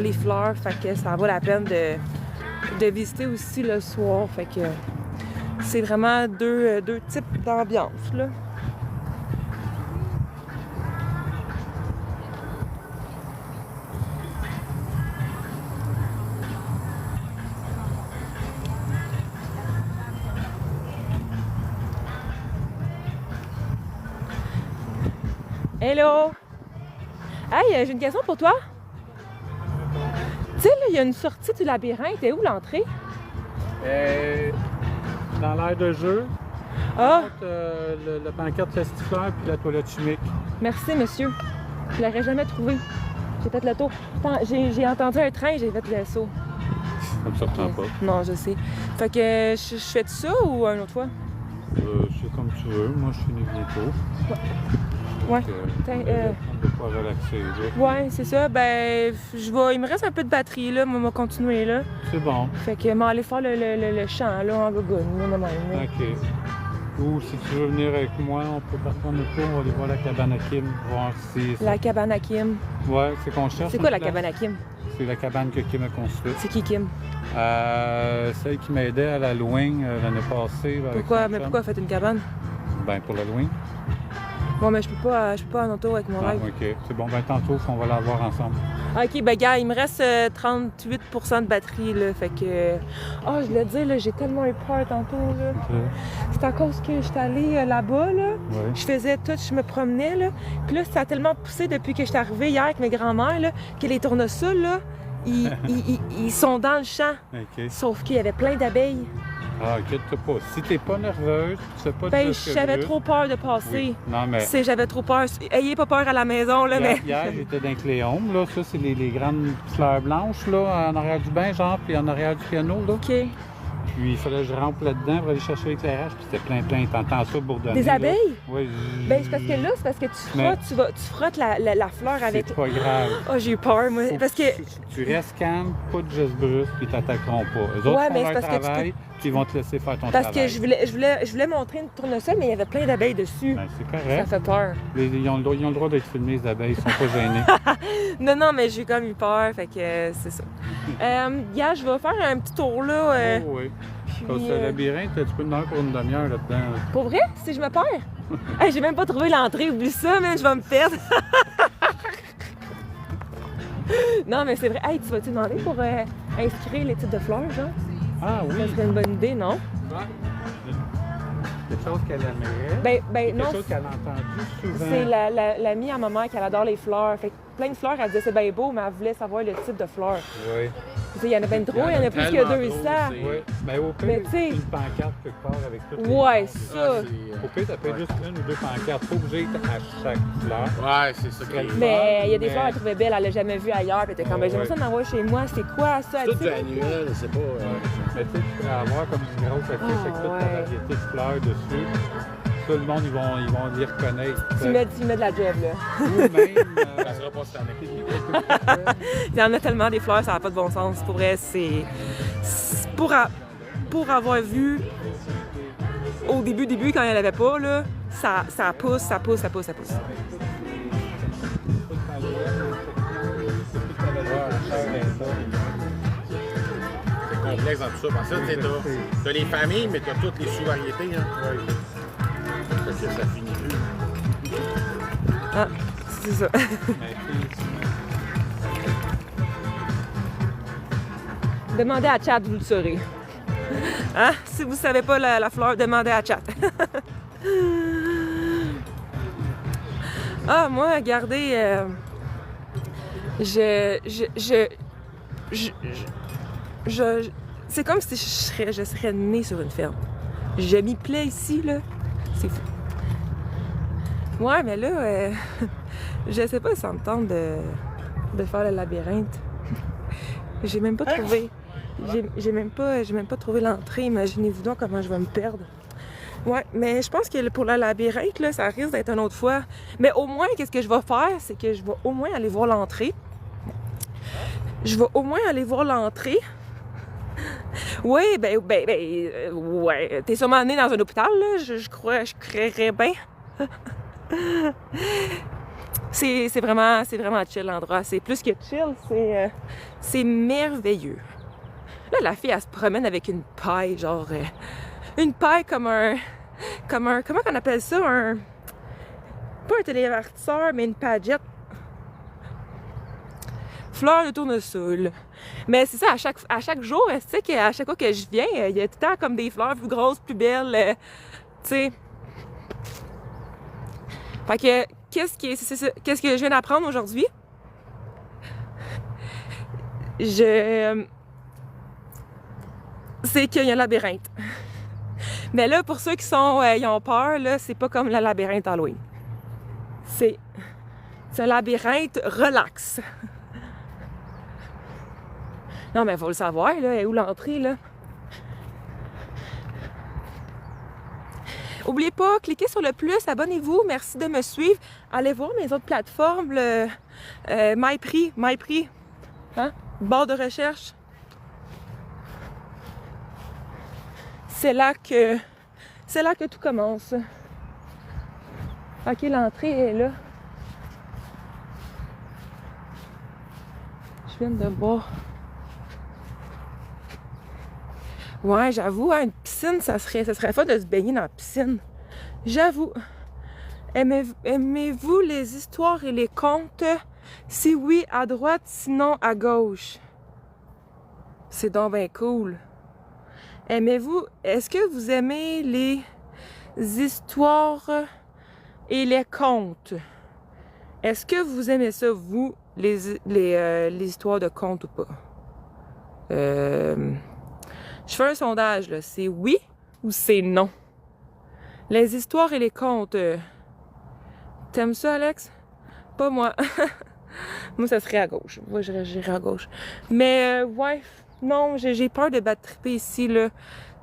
les fleurs. Fait que ça vaut la peine de visiter aussi le soir. Fait que c'est vraiment deux types d'ambiance, là. Hello! Hey, j'ai une question pour toi. Tu sais, là, il y a une sortie du labyrinthe. Et où l'entrée? Dans l'aire de jeu, Ah! le pancarte festifère puis la toilette chimique. Merci, monsieur. Je l'aurais jamais trouvé. J'ai fait le tour. Attends, j'ai entendu un train, j'ai fait le saut. Ça me surprend pas. Non, je sais. Fait que je fais de ça ou une autre fois? C'est comme tu veux. Moi, je finis bientôt. Ouais. De pouvoir relaxer, là. Ouais, c'est ça. Ben, il me reste un peu de batterie, là. Moi, je vais continuer, là. C'est bon. Fait que, aller faire le chant, là, en gogoune, là, de même, là. OK. Ou si tu veux venir avec moi, on peut partir en auto, on va aller voir la cabane à Kim, voir si... La cabane à Kim. Ouais, c'est qu'on cherche. C'est quoi la cabane à Kim? C'est la cabane que Kim a construite. C'est qui, Kim? Celle qui m'aidait à l'Halloween l'année passée. Pourquoi? Mais pourquoi faites une cabane? Ben, pour l'Halloween. Bon, mais je peux pas en auto avec mon live. OK. C'est bon, ben tantôt, on va la voir ensemble. OK, ben gars, il me reste 38% de batterie, là, fait que... Ah, je voulais te dire, là, j'ai tellement eu peur tantôt, là. OK. C'est à cause que j'étais allée là-bas, là. Ouais. Je faisais tout, je me promenais, là. Puis là, ça a tellement poussé depuis que j'étais arrivée hier avec mes grands-mères, là, que les tournesols, là, ils sont dans le champ. OK. Sauf qu'il y avait plein d'abeilles. Ah, inquiète-toi pas. Si t'es pas nerveuse, tu sais pas Ben, de ce que j'avais je veux. trop peur de passer. Oui. Non, mais J'avais trop peur. Ayez pas peur à la maison, là, mais... hier j'étais dans Cléome, là. Ça, c'est les grandes fleurs blanches, là, en arrière du bain, genre, puis en arrière du piano, là. OK. Puis il fallait que je rentre là-dedans pour aller chercher l'éclairage, puis c'était plein. T'entends ça bourdonner. Des abeilles? Oui. Ben, c'est parce que là, c'est parce que tu frottes la fleur avec... C'est pas grave. Oh, j'ai eu peur, moi. Faut Parce que... Tu restes calme, pas de gestes brusques, puis ils t'attaqueront pas. Eux autres Ouais, font mais leur c'est parce que travail, puis ils vont te laisser faire ton Parce travail. que je voulais montrer une tournesol, mais il y avait plein d'abeilles dessus. Ben, c'est Ça correct. fait peur. Ils ont le droit d'être filmés, les abeilles, ils sont pas gênés. Non, mais j'ai comme eu peur, fait que c'est ça. Gars, je vais faire un petit tour là. Oh, oui. Puis, Parce que le labyrinthe, tu peux venir pour une demi-heure là-dedans. Pour vrai? Si je me perds? Hey, j'ai même pas trouvé l'entrée, oublie ça, man, je vais me perdre. Non, mais c'est vrai. Hey, tu vas-tu demander pour inscrire les types de fleurs, genre? Ah oui. Ça serait une bonne idée, non? Quelque chose qu'elle aimerait. Ben non. Quelque chose qu'elle a entendu souvent. C'est l'amie à ma mère qui adore les fleurs. Fait que plein de fleurs, elle disait c'est bien beau, mais elle voulait savoir le type de fleurs. Oui. Tu sais, il y en a bien trop, il y en a plus que 200. Oui. Mais au Mais pire, tu sais- une pancarte quelque part avec toutes les... Ouais, ça. Au pire, t'as fait juste une ou deux pancartes. Pas obligé à chaque fleur. Ouais, c'est ça qui est. Mais il y a des Mais- fleurs qu'elle trouvait belles, elle l'a jamais vues ailleurs. Puis elle était comme, ben, j'aimerais ça en avoir chez moi. C'est quoi ça? Tout Tu sais? annuel, c'est pas. Mais tu sais, tu pourrais avoir comme une grosse affiche avec toute ta ouais. variété de fleurs dessus. Tout le monde, ils vont les reconnaître. Tu mets de la job, là. Ou même... Ça sera pas cette année. Il y en a tellement des fleurs, ça n'a pas de bon sens. Pour vrai, c'est pour avoir vu au début, quand il n'y en avait pas, là, ça pousse. C'est complexe dans tout ça. Parce que t'as les familles, mais t'as toutes les sous-variétés. Hein. Fait que ça finit plus. Ah, c'est ça. Demandez à Chat, vous le saurez. Hein? Si vous ne savez pas la fleur, demandez à Chat. Ah, moi, regardez, c'est comme si je serais née sur une ferme. Je m'y plais ici, là. C'est fou. Ouais, mais là, je sais pas si ça me tente de faire le labyrinthe. J'ai même pas trouvé. J'ai même pas trouvé l'entrée. Imaginez-vous donc comment je vais me perdre. Ouais, mais je pense que pour le labyrinthe, là, ça risque d'être une autre fois. Mais au moins, qu'est-ce que je vais faire, c'est que je vais au moins aller voir l'entrée. Oui, ouais. T'es sûrement né dans un hôpital, là. Je croirais bien. C'est vraiment chill l'endroit. C'est plus que chill, c'est merveilleux. Là, la fille, elle se promène avec une paille, genre... une paille comme un... Comment on appelle ça? Pas un télévertisseur, mais une pagette. Fleur de tournesol. Mais c'est ça, à chaque jour, tu sais qu'à chaque fois que je viens, il y a tout le temps comme des fleurs plus grosses, plus belles, tu sais. Fait que, qu'est-ce que je viens d'apprendre aujourd'hui? C'est qu'il y a un labyrinthe. Mais là, pour ceux qui ils ont peur, là, c'est pas comme le labyrinthe Halloween. C'est un labyrinthe relax. Non, mais il faut le savoir, là, où l'entrée, là. N'oubliez pas, cliquez sur le plus, abonnez-vous, merci de me suivre. Allez voir mes autres plateformes, le MyPrix, hein? Barre de recherche. C'est là que tout commence. Ok, l'entrée est là. Je viens de voir. Ouais, j'avoue, hein, une piscine, ça serait fun de se baigner dans la piscine. J'avoue. Aimez-vous les histoires et les contes? Si oui, à droite, sinon à gauche. C'est donc bien cool. Est-ce que vous aimez les histoires et les contes? Est-ce que vous aimez ça, vous, les histoires de contes ou pas? Je fais un sondage, là. C'est oui ou c'est non? Les histoires et les contes. T'aimes ça, Alex? Pas moi. Moi, ça serait à gauche. Moi, j'irais à gauche. Mais, ouais, non, j'ai peur de battre triper ici, là.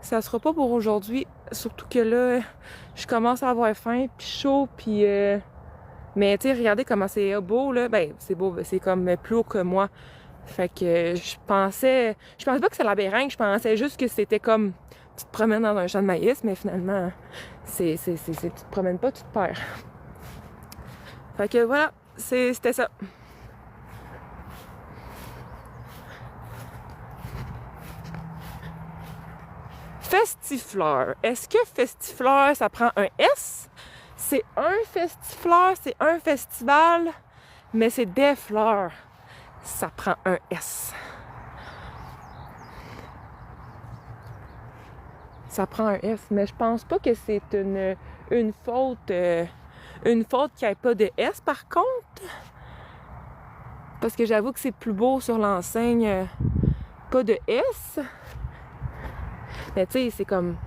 Ça sera pas pour aujourd'hui. Surtout que là, je commence à avoir faim, puis chaud, puis... Mais, tu sais, regardez comment c'est beau, là. Ben, c'est beau, c'est comme plus haut que moi. Fait que je pensais pas que c'était labyrinthe, je pensais juste que c'était comme... Tu te promènes dans un champ de maïs, mais finalement, tu te promènes pas, tu te perds. Fait que voilà, c'était ça. Festifleur. Est-ce que festifleur, ça prend un S? C'est un festifleur, c'est un festival, mais c'est des fleurs. Ça prend un S. Ça prend un S, mais je pense pas que c'est une faute qu'il n'y ait pas de S par contre. Parce que j'avoue que c'est plus beau sur l'enseigne, pas de S. Mais tu sais, c'est comme...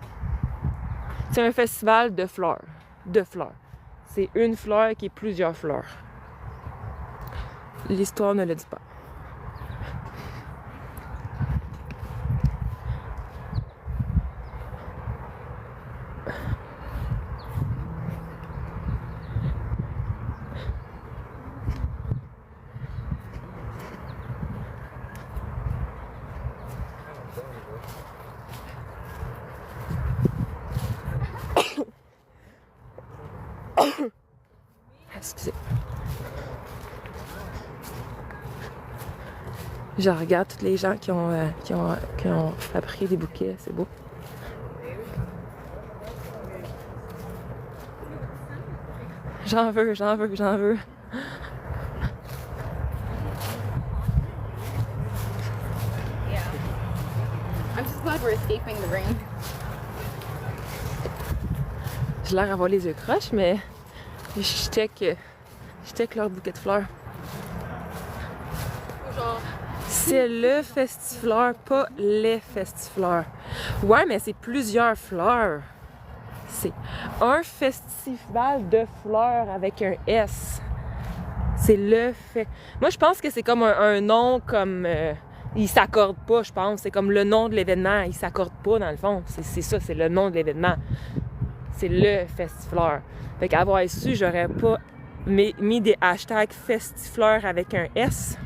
C'est un festival de fleurs. De fleurs. C'est une fleur qui est plusieurs fleurs. L'histoire ne le dit pas. Excusez. Je regarde tous les gens qui ont fabriqué des bouquets, c'est beau. J'en veux. I'm just glad we're escaping the rain. J'ai l'air d'avoir les yeux croches, mais je check leur bouquet de fleurs. Genre, C'est le festifleur, pas les festifleurs. Ouais, mais c'est plusieurs fleurs. C'est un festival de fleurs avec un S. C'est le fait. Moi, je pense que c'est comme un nom comme... il s'accorde pas, je pense. C'est comme le nom de l'événement. Il s'accorde pas, dans le fond. C'est ça, c'est le nom de l'événement. C'est le festifleur. Fait qu'avoir su, j'aurais pas mis des hashtags festifleurs avec un S.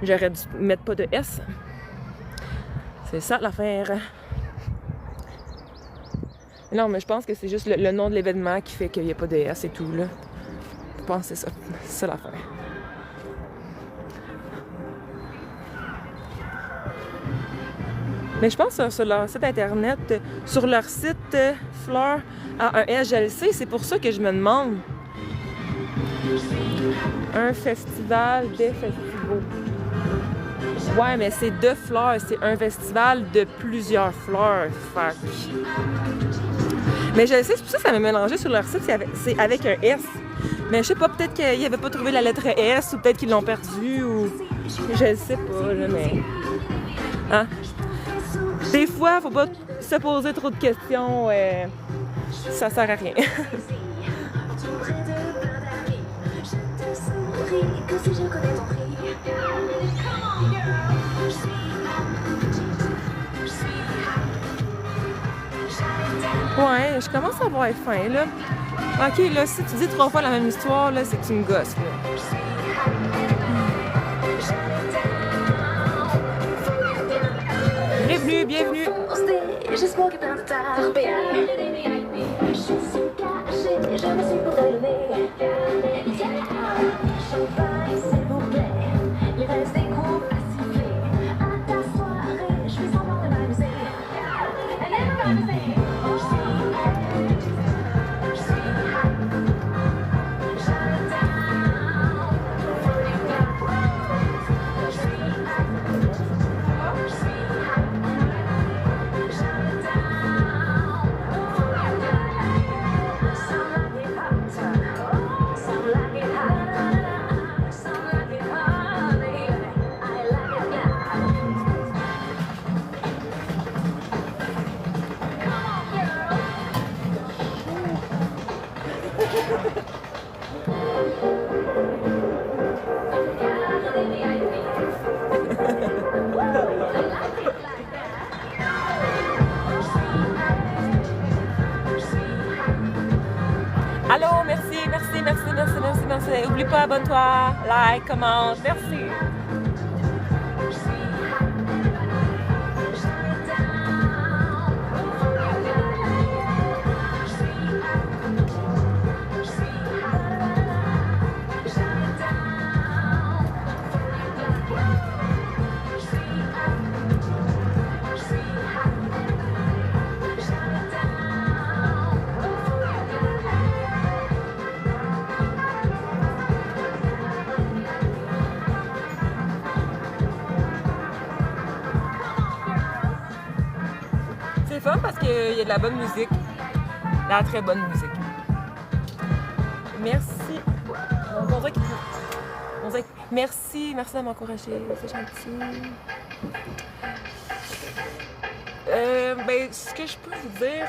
J'aurais dû mettre pas de S. C'est ça l'affaire. Non, mais je pense que c'est juste le nom de l'événement qui fait qu'il n'y a pas de S et tout, là. Je pense que c'est ça. C'est ça l'affaire. Mais je pense que sur leur site internet, sur leur site Fleur à un S, je le sais, c'est pour ça que je me demande. Un festival des festivals. Ouais, mais c'est de fleurs, c'est un festival de plusieurs fleurs. Fait. Mais je le sais, c'est pour ça que ça m'a mélangé sur leur site, c'est avec un S. Mais je sais pas, peut-être qu'ils n'avaient pas trouvé la lettre S, ou peut-être qu'ils l'ont perdue, ou... Je le sais pas, là, mais... Hein? Des fois, faut pas se poser trop de questions, ça sert à rien. Ouais, je commence à avoir faim, là. Ok, là, si tu dis 3 fois la même histoire, là, c'est que tu me gosses, là. Bienvenue, bienvenue! J'espère que plein de tard, je suis cachée, je me suis pour te donner. Champagne, s'il vous plaît, il reste des coups à siffler. À ta soirée, je fais semblant de m'amuser. Elle aime m'amuser. Allô, merci. Oublie pas, abonne-toi, like, commente, merci. C'est fun parce qu'il y a de la bonne musique. De la très bonne musique. Merci. Merci de m'encourager. C'est gentil. Ce que je peux vous dire,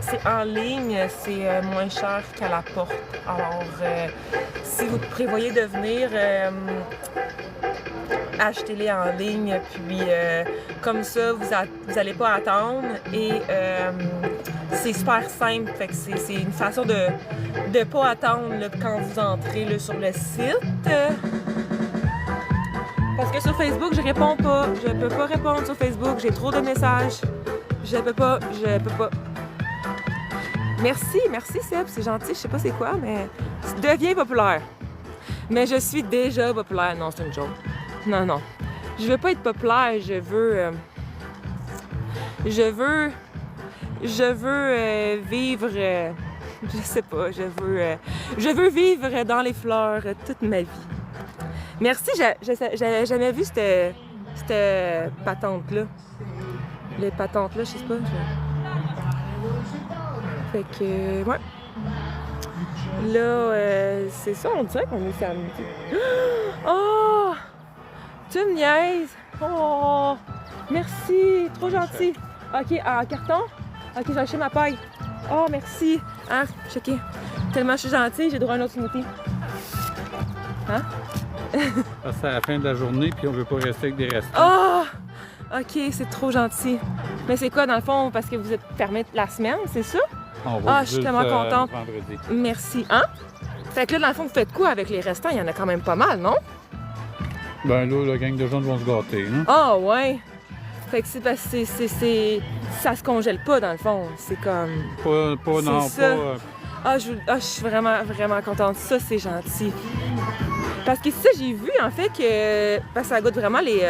c'est en ligne, c'est moins cher qu'à la porte. Alors, si vous prévoyez de venir, achetez-les en ligne, puis comme ça, vous n'allez pas attendre et c'est super simple. Fait que c'est une façon de ne pas attendre là, quand vous entrez là, sur le site. Parce que sur Facebook, je réponds pas. Je peux pas répondre sur Facebook. J'ai trop de messages. Je peux pas. Merci Seb, c'est gentil. Je sais pas c'est quoi, mais deviens populaire. Mais je suis déjà populaire. Non, c'est une joke. Non. Je veux pas être populaire. Je veux vivre. Je sais pas. Je veux vivre dans les fleurs toute ma vie. Merci, j'avais jamais vu cette patente-là. Les patentes-là, je sais pas. Fait que, ouais. Là, c'est ça, on dirait qu'on est samedi. Oh! Tu me niaises? Oh! Merci, trop gentil. OK, en carton? OK, je vais acheter ma paille. Oh, merci. Hein? OK. Tellement je suis gentille, j'ai droit à un autre smoothie. Hein? C'est à la fin de la journée, puis on veut pas rester avec des restants. Oh! OK, c'est trop gentil. Mais c'est quoi, dans le fond, parce que vous êtes fermé la semaine, c'est ça? Je suis tellement contente. Vendredi. Merci. Hein? Fait que là, dans le fond, vous faites quoi avec les restants? Il y en a quand même pas mal, non? Ben là, la gang de gens vont se gâter, hein? Ah, ouais. Fait que c'est parce que ça se congèle pas, dans le fond. C'est comme... je suis vraiment contente. Ça, c'est gentil. Parce que ça, j'ai vu, en fait, que... Parce que ça goûte vraiment les...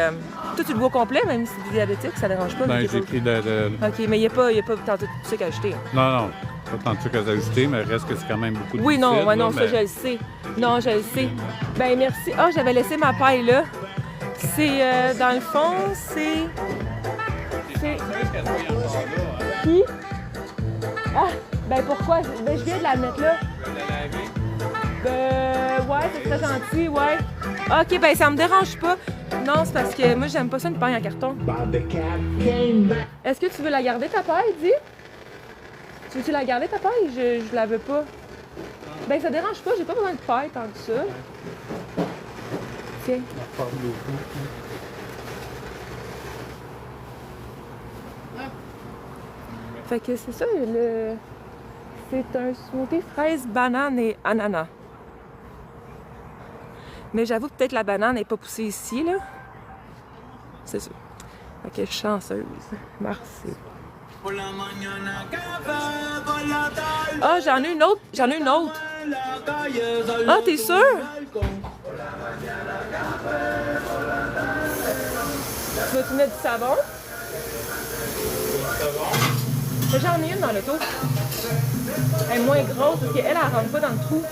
Toi, tu le bois au complet, même si tu es diabétique, ça dérange pas. Ben, j'ai pris OK, mais il n'y a pas tant de sucre à ajouter. Non, pas tant de sucre à ajouter, mais reste que c'est quand même beaucoup de Oui, non, liquide, non, ça, je le sais. Non, je le sais. Ben, merci. J'avais laissé ma paille, là. C'est, dans le fond, c'est... Qui? Ben, pourquoi? Ben, je viens de la mettre là. Tu veux la laver? Ouais, c'est très gentil, ouais. OK, ben, ça me dérange pas. Non, c'est parce que moi, j'aime pas ça une paille en carton. Est-ce que tu veux la garder, ta paille, dis? Tu veux-tu la garder, ta paille? Je la veux pas. Ben, ça dérange pas, j'ai pas besoin de paille tant que ça. Tiens. Fait que c'est ça, c'est un smoothie fraise, banane et ananas. Mais j'avoue que peut-être la banane n'est pas poussée ici, là. C'est ça. Fait que chanceuse. Merci. J'en ai une autre. T'es sûr? Veux-tu mettre du savon? J'en ai une dans l'auto. Elle est moins grosse parce qu'elle, elle rentre pas dans le trou.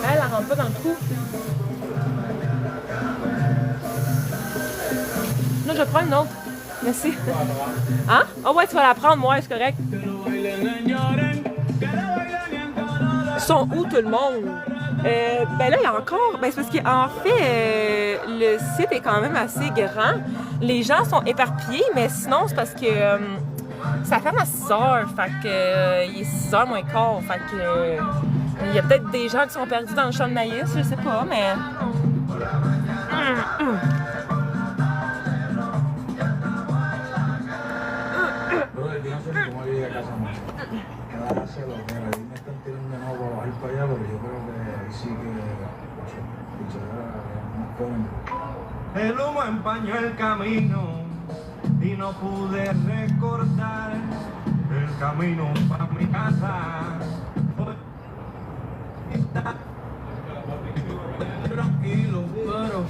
Elle rentre pas dans le trou. Là, je vais prendre une autre. Merci. Hein? Ouais, tu vas la prendre, moi, c'est correct. Ils sont où tout le monde? Ben là, il y a encore... Ben c'est parce qu'en fait, le site est quand même assez grand. Les gens sont éparpillés, mais sinon, c'est parce que... Ça ferme à 6 h, fait que il est 6 h moins quart, fait que il y a peut-être des gens qui sont perdus dans le champ de maïs, je sais pas, mais... El humo empañó el camino y no pude recordar el camino para mi casa. Tranquilo, pero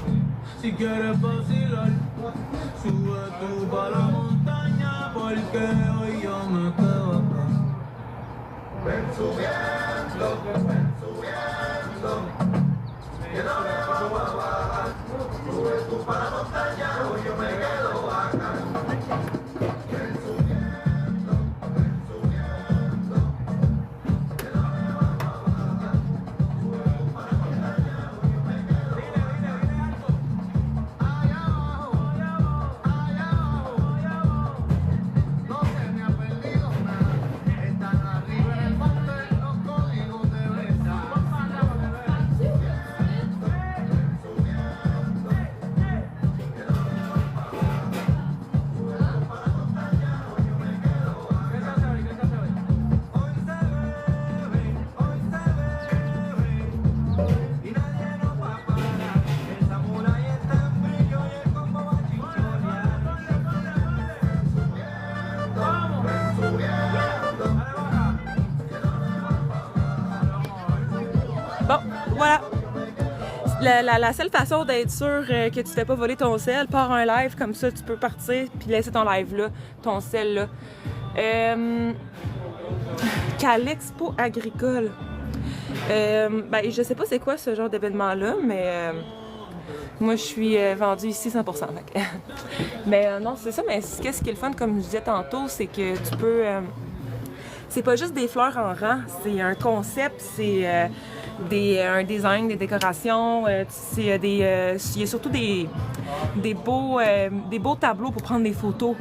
si quieres vacilar, sube tú para la montaña porque hoy yo me quedo acá. Ven subiendo, que no me vamos a bajar. Sube tú para la montaña hoy yo me quedo acá. Ven subiendo, que no me vamos a bajar. Sube tú para la montaña hoy yo me quedo acá. Allá abajo, allá abajo, allá abajo, allá abajo. No se me ha perdido nada. Están arriba en el pastel los códigos de verdad. Y nadie nos va a parar. Esa muralla está en brillo y el combo va a chichorear. Bon, voilà. La seule façon d'être sûr que tu te fais pas voler ton sel, pars un live comme ça, tu peux partir puis laisser ton live là, ton sel là. Qu'à l'Expo agricole. Ben, je sais pas c'est quoi ce genre d'événement-là, mais moi je suis vendue ici 100%. Fait que mais non, c'est ça, mais qu'est-ce qui est le fun, comme je disais tantôt, c'est que tu peux... c'est pas juste des fleurs en rang, c'est un concept, c'est un design, des décorations, il y a surtout des beaux tableaux pour prendre des photos.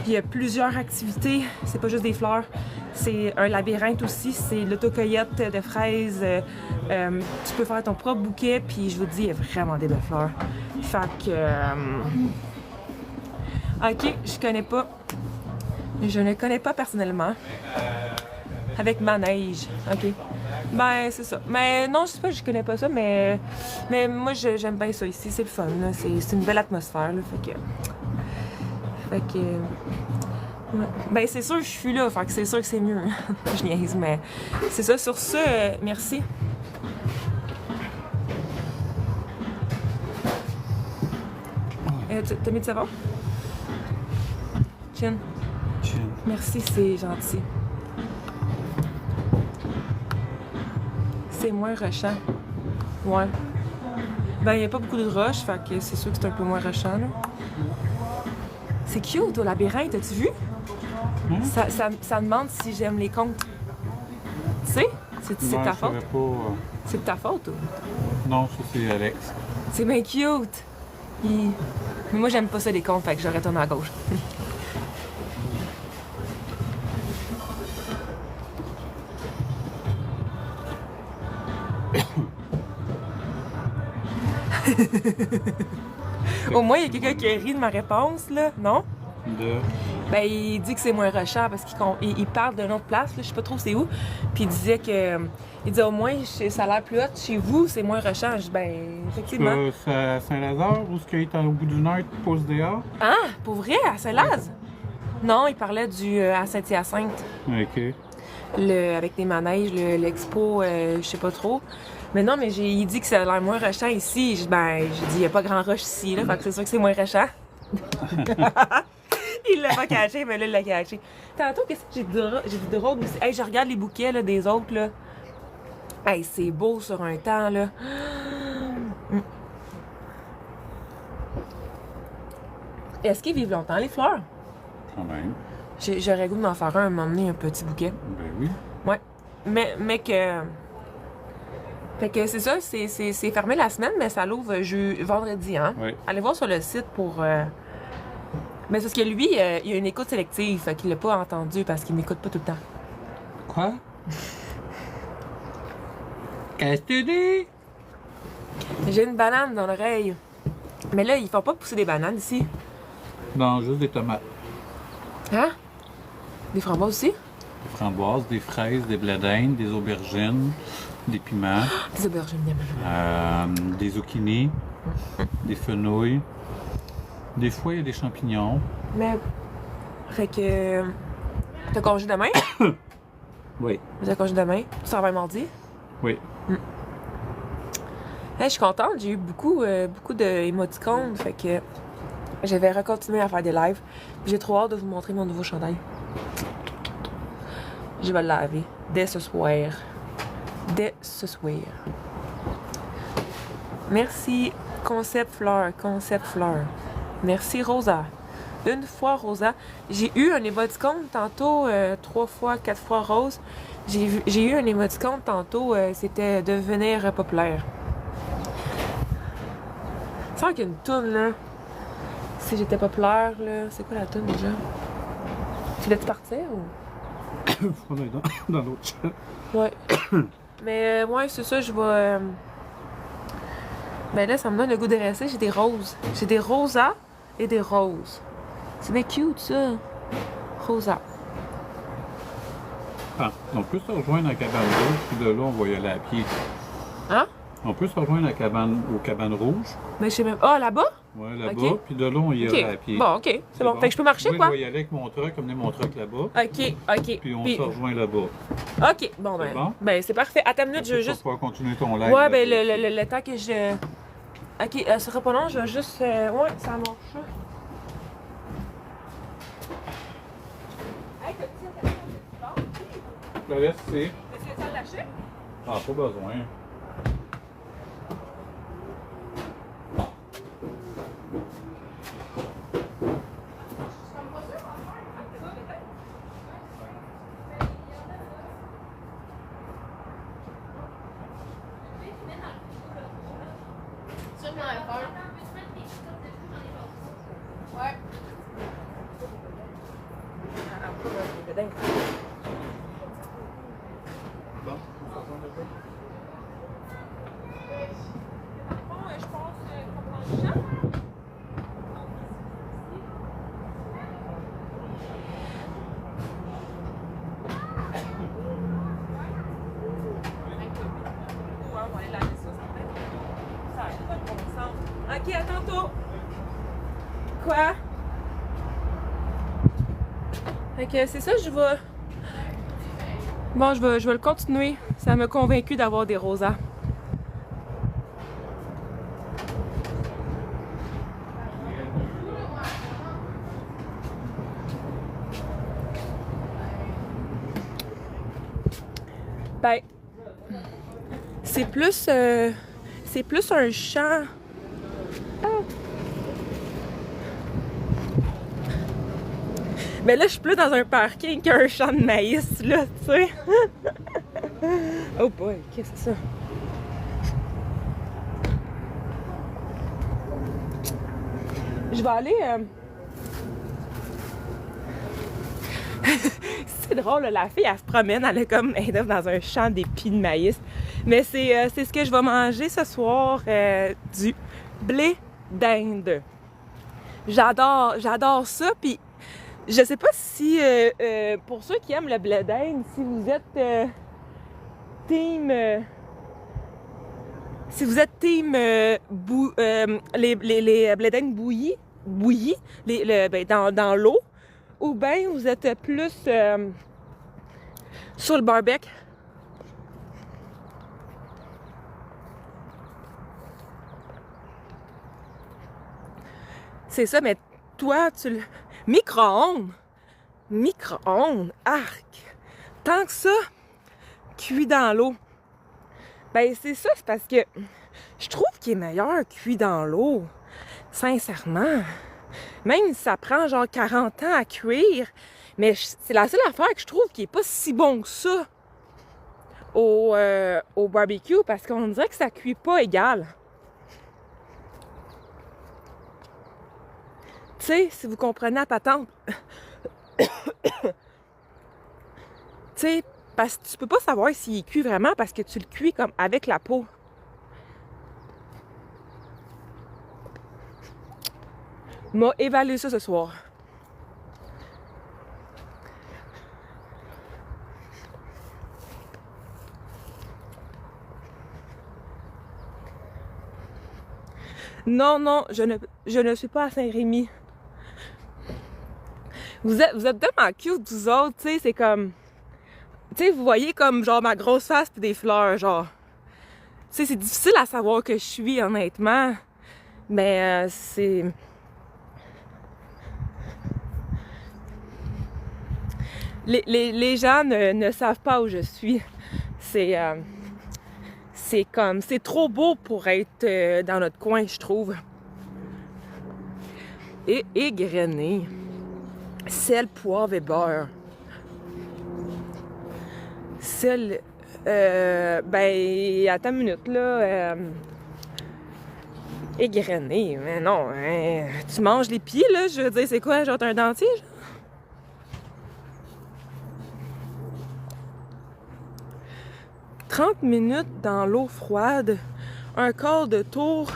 Il y a plusieurs activités, c'est pas juste des fleurs, c'est un labyrinthe aussi, c'est l'autocueillette de fraises. Tu peux faire ton propre bouquet, puis je vous dis, il y a vraiment des belles fleurs. Fait que... ok, je ne connais pas personnellement. Avec manège, ok. Ben, c'est ça. Mais non, je sais pas, je connais pas ça, mais moi, j'aime bien ça ici. C'est le fun, là. C'est une belle atmosphère, là. Fait que... ouais. Ben, c'est sûr que je suis là, fait que c'est sûr que c'est mieux. Je niaise, mais c'est ça. Sur ce, merci. T'as mis de savon? Chin. Merci, c'est gentil. C'est moins rushant. Ouais. Ben, il n'y a pas beaucoup de rush, fait que c'est sûr que c'est un peu moins rushant, là. C'est cute, au labyrinthe, as-tu vu? Ça demande si j'aime les contes. Tu sais? C'est ta faute? C'est de ta faute, ou? Non, ça c'est Alex. C'est bien cute! Mais moi, j'aime pas ça, les contes, fait que je retourne à gauche. Au moins, il y a quelqu'un qui a ri de ma réponse, là, non? Ben, il dit que c'est moins rushant parce qu'il parle d'une autre place, là, je sais pas trop c'est où. Puis il disait que... Il disait au moins, ça a l'air plus hot. Chez vous, c'est moins rushant. Je dis, ben, effectivement. C'est à Saint-Lazare, où est-ce qu'il est au bout d'une heure, tu poses dehors? Ah, pour vrai, à Saint-Laz? Non, il parlait à Saint-Hyacinthe. OK. Avec des manèges, l'expo, je sais pas trop. Mais non, mais il dit que ça a l'air moins rushant ici. J'ai dit, il n'y a pas grand rush ici, là. Fait que c'est sûr que c'est moins rushant. Il l'a pas caché, mais là, il l'a caché. Tantôt, qu'est-ce que j'ai dit de drôle aussi? Hey, je regarde les bouquets là, des autres, là. Hey, c'est beau sur un temps, là. Est-ce qu'ils vivent longtemps, les fleurs? Quand même. J'aurais goût d'en faire m'emmener un petit bouquet. Ben oui. Ouais. Mais que... Fait que c'est ça, c'est fermé la semaine, mais ça l'ouvre vendredi, hein? Oui. Allez voir sur le site pour Mais c'est parce que lui, il a une écoute sélective, fait qu'il l'a pas entendu parce qu'il n'écoute pas tout le temps. Quoi? Qu'est-ce que tu dis? J'ai une banane dans l'oreille. Mais là, ils font pas pousser des bananes ici. Non, juste des tomates. Hein? Des framboises aussi? Des framboises, des fraises, des blé d'Inde, des aubergines, des piments, Des aubergines, des zucchinis, des fenouils. Des fois, il y a des champignons. Mais. Fait que. T'as congé demain? Oui. T'as congé demain? Tu travailles mardi? Oui. Hey, je suis contente, j'ai eu beaucoup d'émoticônes, fait que je vais recontinuer à faire des lives. J'ai trop hâte de vous montrer mon nouveau chandail. Je vais le laver dès ce soir. Dès ce soir. Merci, Concept Fleur, Concept Fleur. Merci, Rosa. Une fois, Rosa. J'ai eu un émoticône tantôt, 3 fois, 4 fois rose. J'ai eu un émoticône tantôt, c'était devenir populaire. Il semble qu'il y a une toune, là. Si j'étais populaire, là. C'est quoi la toune déjà? Tu voulais-tu partir ou? On est dans l'autre chat. Ouais. Mais, ouais, c'est ça, je vais. Ben là, ça me donne le goût de rester. J'ai des roses. J'ai des rosas et des roses. C'est bien cute, ça. Rosa. Ah, on peut se rejoindre à la cabane rouge, puis de là, on va y aller à pied. Hein? On peut se rejoindre aux cabanes rouges. Mais je sais même. Ah, là-bas? Ouais, là-bas, Ok. puis de là, on y Ok. ira à pied. Bon, ok. C'est bon. Fait que je peux marcher, Moi, quoi? je vais y aller avec mon truck, amener mon truck là-bas. Ok, ok. Puis on se rejoint là-bas. Ok, bon, ben. C'est bon? Ben, c'est parfait. Attends une minute, je veux Tu vas juste. pouvoir continuer ton live. Ouais, ben, là-bas. le temps que je. Ok, ça sera pas long, je vais juste. Ouais, ça marche. Hey, t'as-tu attaché? Le reste, c'est... Est-ce que tu attaché? Ah, pas besoin. Sur mon iPhone. Ouais. Je pense qu'on Ok, à tantôt. Quoi? Fait que c'est ça, je vais. Bon, je vais le continuer. Ça m'a convaincu d'avoir des rosas. Ben, c'est plus un champ. Ah. Ben là, je suis plus dans un parking qu'un champ de maïs, là, tu sais. Oh boy, qu'est-ce que c'est ça? Je vais aller. C'est drôle, là, la fille, elle se promène, elle est comme elle est dans un champ d'épis de maïs. Mais c'est ce que je vais manger ce soir, du blé d'Inde. J'adore ça, puis je sais pas si, pour ceux qui aiment le blé d'Inde, si vous êtes team... si vous êtes team les blé d'Inde bouillis, dans l'eau, ou bien vous êtes plus sur le barbecue. C'est ça, mais toi, tu le... Micro-ondes! Micro-ondes! Arc! Tant que ça, cuit dans l'eau. Ben, c'est ça, c'est parce que je trouve qu'il est meilleur cuit dans l'eau. Sincèrement. Même si ça prend genre 40 ans à cuire, mais c'est la seule affaire que je trouve qui est pas si bon que ça au barbecue, parce qu'on dirait que ça cuit pas égal. Tu Tu sais, si vous comprenez la patente. Tu sais, parce que tu peux pas savoir s'il est cuit vraiment parce que tu le cuis comme avec la peau. M'a évalué ça ce soir. Non, non, je ne suis pas à Saint-Rémy. Vous êtes tellement cute, vous autres, tu sais, c'est comme... Tu sais, vous voyez comme, genre, ma grosse face pis des fleurs, genre. Tu sais, c'est difficile à savoir que je suis, honnêtement. Mais c'est... Les gens ne savent pas où je suis. C'est comme... C'est trop beau pour être dans notre coin, je trouve. Et égrené. Sel, poivre et beurre. Sel... ben, attends une minute, là. Égrené, mais non. Hein, tu manges les pieds, là? Je veux dire, c'est quoi? Genre, t'as un dentier, genre? « 30 minutes dans l'eau froide, un quart de tour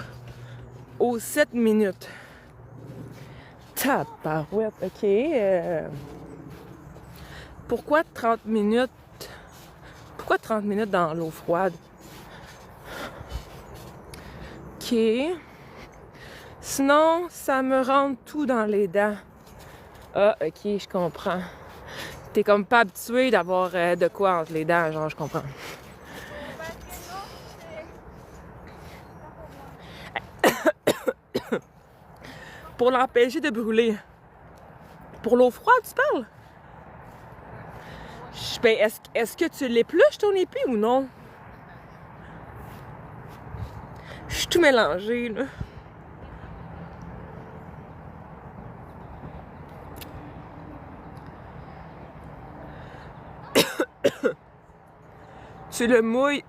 aux 7 minutes. » Tabarouette, OK. Pourquoi 30 minutes? Pourquoi 30 minutes dans l'eau froide? OK. Sinon, ça me rentre tout dans les dents. Ah, OK, je comprends. T'es comme pas habitué d'avoir de quoi entre les dents, genre, je comprends. Pour l'empêcher de brûler. Pour l'eau froide, tu parles? Ben, est-ce que tu l'épluches ton épi ou non? Je suis tout mélangée, là. Tu le mouilles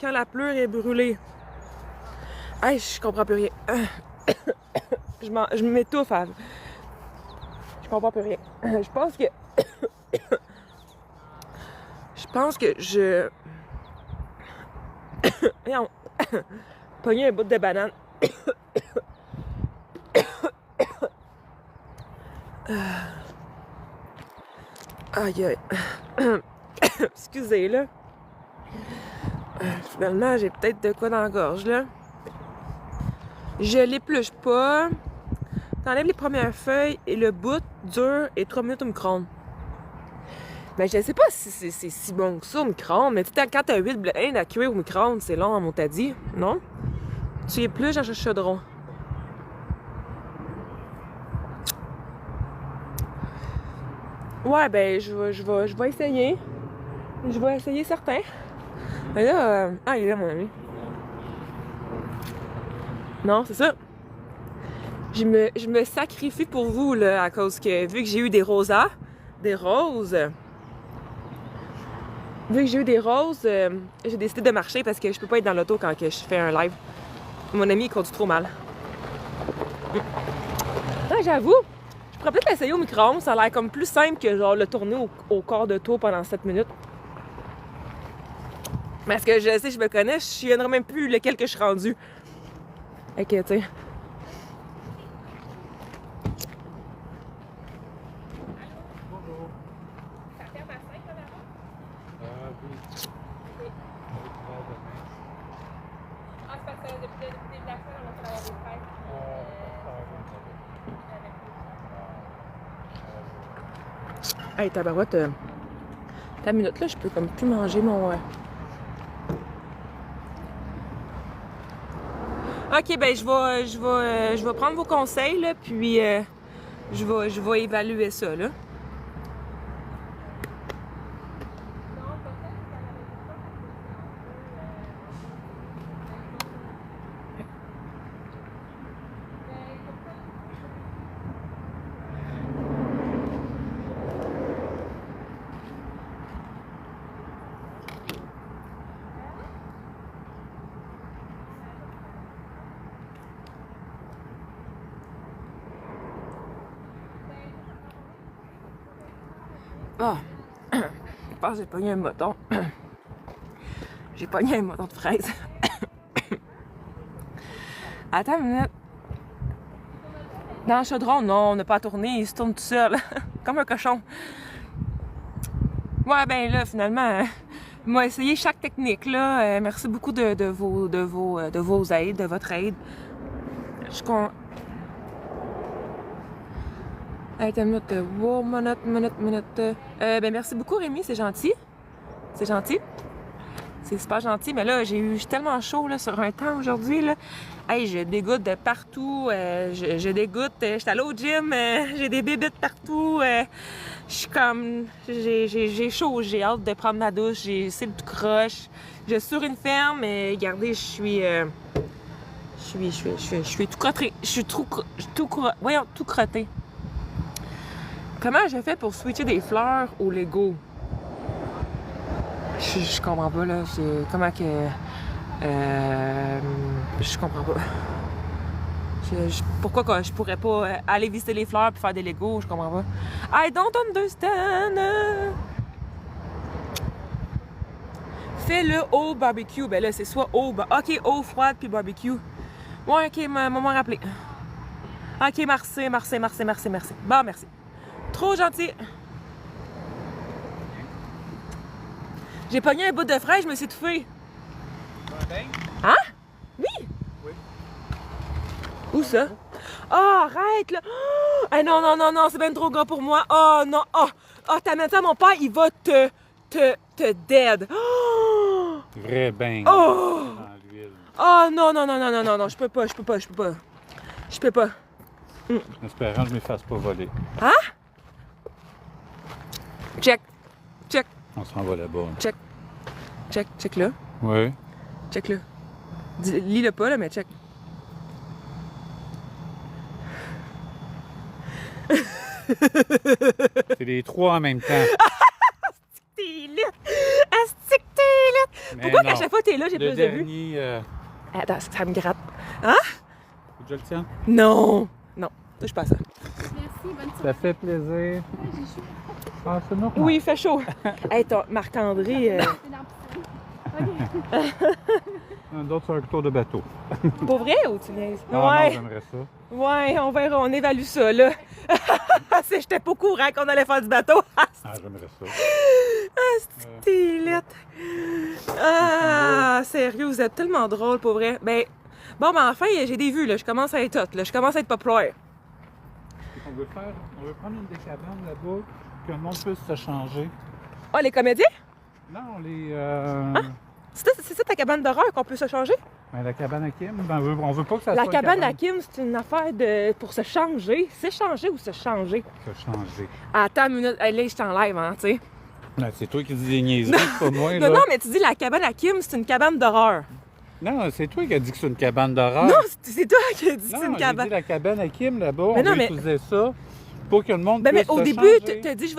quand la pleure est brûlée. Hey, je comprends plus rien. Je m'étouffe. Je comprends plus rien. Je pense que... Je pense que je... Voyons. Pogner un bout de banane. Aïe, aïe. Excusez, là. Finalement, j'ai peut-être de quoi dans la gorge, là. Je l'épluche pas. T'enlèves les premières feuilles et le bout dure et 3 minutes au micro-ondes. Ben, je sais pas si c'est si bon que ça au micro-ondes, mais quand t'as 8 blindes à cuire au micro-ondes, c'est long, on t'a dit, non? Tu épluches dans le chaudron. Ouais, ben, je vais essayer. Je vais essayer certains. Mais là, ah, il est là, mon ami. Non, c'est ça. Je me sacrifie pour vous, là, à cause que, vu que j'ai eu des roses, vu que j'ai eu des roses, j'ai décidé de marcher parce que je peux pas être dans l'auto quand que je fais un live. Mon ami, il conduit trop mal. Ah, j'avoue, je pourrais peut-être l'essayer au micro-ondes, ça a l'air comme plus simple que genre le tourner au quart de tour pendant 7 minutes. Parce que je sais, je me connais, je souviendrai même plus lequel que je suis rendue. Ok, tu sais. Hey, tabarouette, ta minute là, je peux comme plus manger mon... Ok, ben je vais prendre vos conseils, là, puis je vais évaluer ça, là. Ah! Je pense que j'ai pogné un moton. J'ai pogné un moton de fraise. Attends une minute. Dans le chaudron, non, on n'a pas tourné, il se tourne tout seul. Comme un cochon. Ouais, ben là, finalement, m'a essayé chaque technique, là. Merci beaucoup de vos aides, de votre aide. Je suis Attends une minute. Wow, minute. Ben merci beaucoup, Rémi, c'est gentil. C'est gentil. C'est super gentil, mais là, j'ai eu tellement chaud là, sur un temps aujourd'hui. Là. Hey, je dégoûte de partout. Je dégoûte. J'étais allée au gym. J'ai des bébites partout. Je suis comme. J'ai chaud. J'ai hâte de prendre ma douche. C'est le tout croche. Je suis sur une ferme. Regardez, je suis tout crotté. Je suis tout crotté. Comment je fais pour switcher des fleurs au Lego? Je comprends pas, là. Comment que... je comprends pas. Pourquoi je pourrais pas aller visiter les fleurs puis faire des Legos? Je comprends pas. I don't understand! Fais-le au barbecue. Ben là, c'est soit eau... OK, eau froide puis barbecue. Ouais, OK, maman rappelé. OK, merci. Bon, merci. Trop gentil. J'ai pogné un bout de fraise, je me suis étouffée. Hein? Oui? Oui. Où ça? Oh, arrête, là! Oh! Ah, non, c'est bien trop gras pour moi. Oh, non, t'amènes ça à mon père, il va te dead. Oh! Vrai bain Oh! dans l'huile. Oh, non, je peux pas. En espérant que je ne me fasse pas voler. Hein? Check. On s'en va là-bas. Check là. Oui. Check là. Lis-le pas, là, mais check. C'est les trois en même temps. T'es là! Asti que t'es là! Pourquoi qu'à chaque fois que t'es là, j'ai le plus de vues? dernier, Attends, ça me gratte. Hein? faut que je le tiens. Non, touche pas à ça. Merci, bonne soirée. Ça fait plaisir. Ah, c'est normal. Oui, il fait chaud. Hey, Marc-André, C'est dans la piscine. D'autres, c'est un tour de bateau. pour vrai ou tu niaises? Ah non, Ouais, j'aimerais ça. ouais, on verra, on évalue ça, là. J'étais pas au courant qu'on allait faire du bateau. Ah, j'aimerais ça. T'es lettre. Ah, sérieux, vous êtes tellement drôle, pour vrai. Ben, enfin, j'ai des vues, là. Je commence à être hot, là. Je commence à être populaire. On veut prendre une des cabanes là-bas, que le monde puisse se changer. Ah, les comédiens? Non, C'est ça ta cabane d'horreur qu'on peut se changer? Ben, la cabane à Kim, ben, on veut pas que ça La soit cabane à Kim, c'est une affaire pour se changer. S'échanger ou se changer? Se changer. Attends une minute. Hey, là, je t'enlève, hein, tu sais. Ben, c'est toi qui dis des niaiseries, c'est pas moi, là. Non, mais tu dis la cabane à Kim, c'est une cabane d'horreur. Non, c'est toi qui as dit que c'est une cabane d'horreur. Non, c'est toi qui as dit que c'est une Non, j'ai cabane. dit la cabane à Kim, là-bas, Mais on non, veut mais- utiliser ça pour que le monde Ben, mais puisse au se début, changer. t'as dit,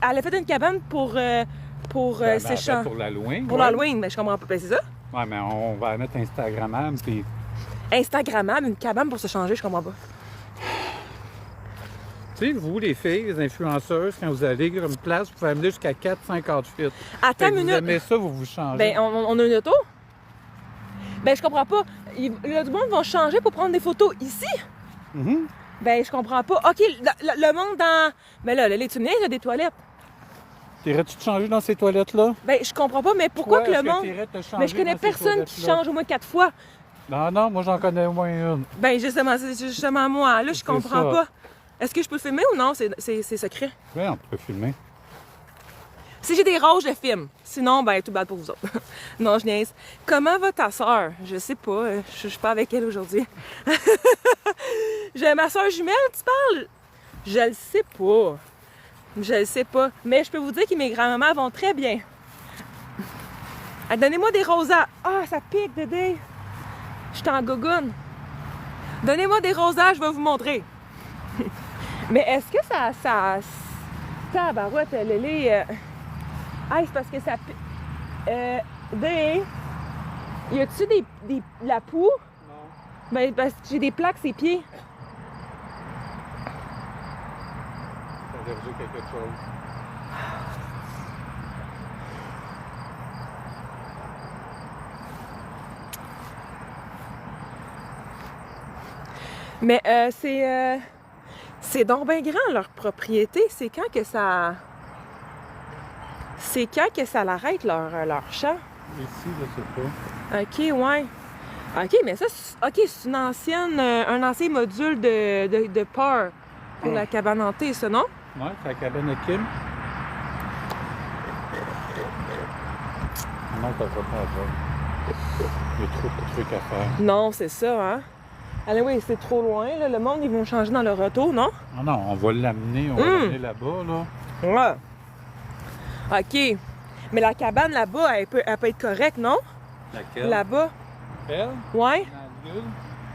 elle a fait une cabane pour Ben, s'échanger. pour l'Halloween. Pour ouais. l'Halloween, mais je comprends pas. Ben, c'est ça? Ouais, mais on va la mettre Instagrammable, puis... Instagrammable, une cabane pour se changer, je comprends pas. Tu sais, vous, les filles, les influenceuses, quand vous allez sur une place, vous pouvez amener jusqu'à 4-5 outfits. Attends Fait que une vous minute. aimez ça, vous vous changez. Ben, on a une auto? Ben, je comprends pas. Le du monde va changer pour prendre des photos ici? Mhm. Ben, je comprends pas. OK, le monde dans... Mais là, les tu me niaises, il y a des toilettes. T'irais-tu te changer dans ces toilettes-là? Ben, je comprends pas, mais pourquoi Toi, que le est-ce monde... t'irais te changer Mais je connais dans ces personne qui toilettes-là? change au moins 4 fois. Non, moi, j'en connais au moins une. Ben, justement, c'est justement moi. Là, je C'est comprends ça. pas. Est-ce que je peux le filmer ou non? C'est secret. Oui, on peut filmer. Si j'ai des roses, je filme. Sinon, ben, tout bad pour vous autres. Non, je niaise. Comment va ta soeur? Je sais pas. Je suis pas avec elle aujourd'hui. J'ai ma soeur jumelle, tu parles? Je le sais pas. Je le sais pas. Mais je peux vous dire que mes grands-mamans vont très bien. Ah, donnez-moi des rosas. Ah, ça pique, Dédé. Je suis en gogoune. Donnez-moi des rosas, je vais vous montrer. Mais est-ce que ça... Tabarouette, Lélé... Ah, c'est parce que ça... Y a-tu de la poux? Non. Ben, parce que j'ai des plaques ses pieds. C'est allergique à quelque chose. Mais c'est donc bien grand leur propriété. C'est quand que ça l'arrête leur champ? Ici, je sais pas. Ok, ouais. Ok, mais ça, c'est un ancien module de peur pour la cabane hantée, ça, non? Ouais, c'est la cabane de Kim. Non, t'as pas à voir. Il y a trop de trucs à faire. Non, c'est ça, hein? Allez, oui, c'est trop loin, là. Le monde, ils vont changer dans leur auto, non? Ah non, on va l'amener, on va l'amener là-bas, là. Ouais. OK. Mais la cabane là-bas, elle peut être correcte, non? Laquelle? Là-bas. Elle? Ouais. Dans le gueule?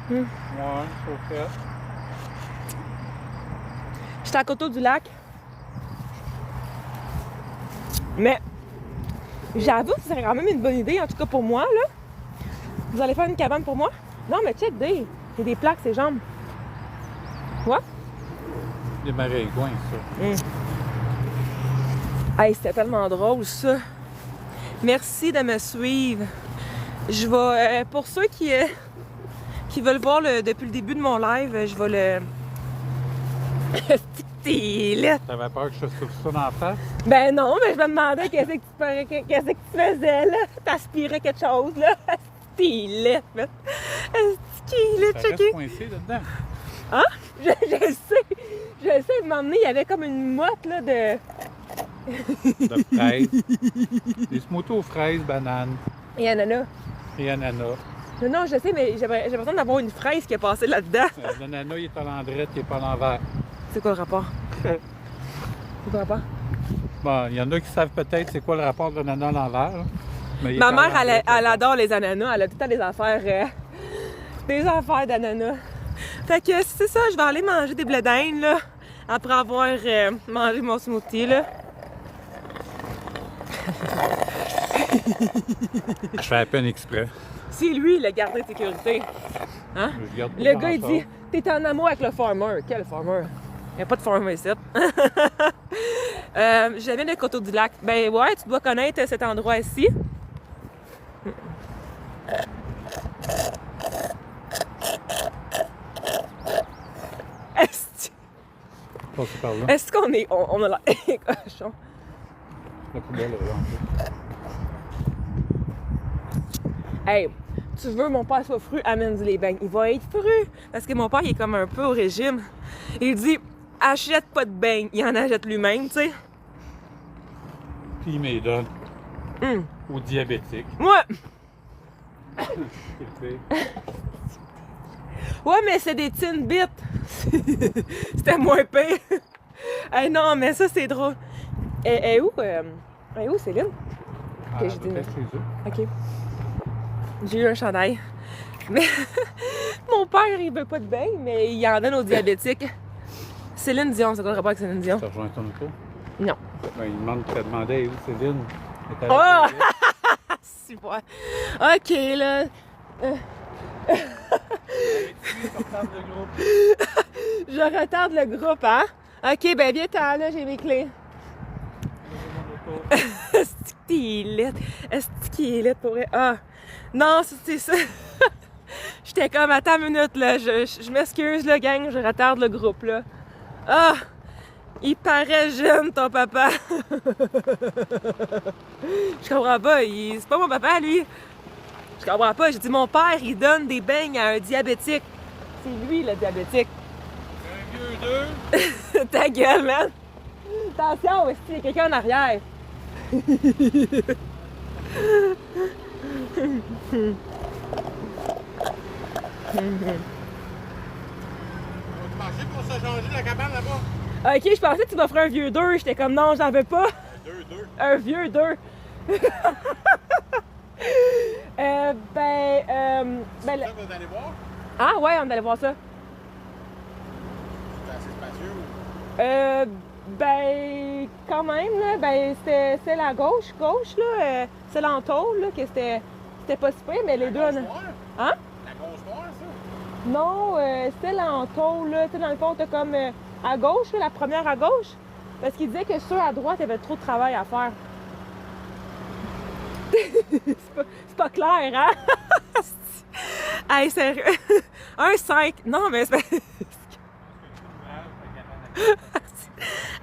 Hmm. Ouais, c'est fait. J'étais à côté du lac. Mais j'avoue que c'est quand même une bonne idée, en tout cas pour moi, là. Vous allez faire une cabane pour moi? Non, mais check, Dave. Il y a des plaques, ses jambes. Quoi? Des maringouins, ça. Hey, c'était tellement drôle, ça. Merci de me suivre. Je vais... pour ceux qui veulent voir depuis le début de mon live, je vais le... T'es laide. T'avais peur que je te souffle ça dans la face? Ben non, mais je me demandais qu'est-ce que tu faisais, là. T'aspirais quelque chose, là. T'es laide, man. Est-ce qu'il est laide, Ça reste checké? coincé là-dedans. Hein? Je sais. Je sais, m'emmener, il y avait comme une motte, là, de... De fraises. Des smoothies aux fraises, bananes Il y en a. et ananas. Non, je sais, mais j'ai l'impression d'avoir une fraise qui est passée là-dedans. L'ananas, il est à l'endrette, il est pas à l'envers. C'est quoi le rapport? C'est quoi le rapport? Bon, il y en a qui savent peut-être c'est quoi le rapport de l'ananas à l'envers. là. Mais il est Ma à mère, l'endrette, elle là. adore les ananas. Elle a tout le temps des affaires d'ananas. Fait que c'est ça, je vais aller manger des blés d'Inde, là, après avoir mangé mon smoothie, là. Je fais à peine exprès. C'est lui, le gardien de sécurité. Hein? Je garde pas Le gars, il grand-chose. dit, t'es en amour avec le farmer. Quel farmer? Il n'y a pas de farmer ici. Je viens de Coteau-du-Lac. Ben ouais, tu dois connaître cet endroit ici. Est-ce Passer par là. est-ce qu'on est... On a l'air cochon. La poubelle est là, en fait. Hey, tu veux mon père soit fru, amène-lui les beignes. Il va être fru. Parce que mon père, il est comme un peu au régime. Il dit, achète pas de beignes. Il en achète lui-même, tu sais. Puis il me les donne. Hum. Aux diabétiques. Moi, C'est le pire. ouais, mais c'est des tin bits. C'était moins pire. Hey, non, mais ça, c'est drôle. Elle est où Céline? Ah, j'ai dit peut-être chez eux. OK. J'ai eu un chandail. Mais mon père, il veut pas de beignes, mais il en donne aux diabétiques. Céline Dion, c'est quoi le rapport avec Céline Dion? Tu rejoins ton auto? Non. Ben, il demande de te demander où Céline. Elle est Oh! à la télé. Super. OK, là. Portable de groupe. Je retarde le groupe, hein? OK, ben viens-t'en, là, j'ai mes clés. Mon auto. Est-ce que t'es laide? Est-ce qu'il est laide pour vrai? Ah! Non, c'est ça. J'étais comme, attends une minute, là. Je m'excuse, là, gang, je retarde le groupe, là. Ah! Il paraît jeune, ton papa. Je comprends pas. C'est pas mon papa, lui. Je comprends pas. J'ai dit, mon père, il donne des beignes à un diabétique. C'est lui, le diabétique. Un vieux deux. Ta gueule, man! Attention, est-ce qu'il y a quelqu'un en arrière? On va marcher pour se changer la cabane là-bas. Ok, je pensais que tu m'offrais un vieux 2. J'étais comme non, j'en veux pas. Un vieux 2. Ben, Ça, vous allez voir. ah ouais, on allait voir ça. C'est assez spacieux. Ou... Ben, quand même, là, ben, c'était la gauche, là. C'est l'entour, là, que c'était pas super, mais les deux... La grosse noire? Hein? La grosse noire, ça? Non, c'était l'entour, là. Tu sais, dans le fond, t'as comme à gauche, là, la première à gauche. Parce qu'il disait que ceux à droite avaient trop de travail à faire. C'est pas clair, hein? Hey, sérieux? Un 5. Non, mais c'est pas...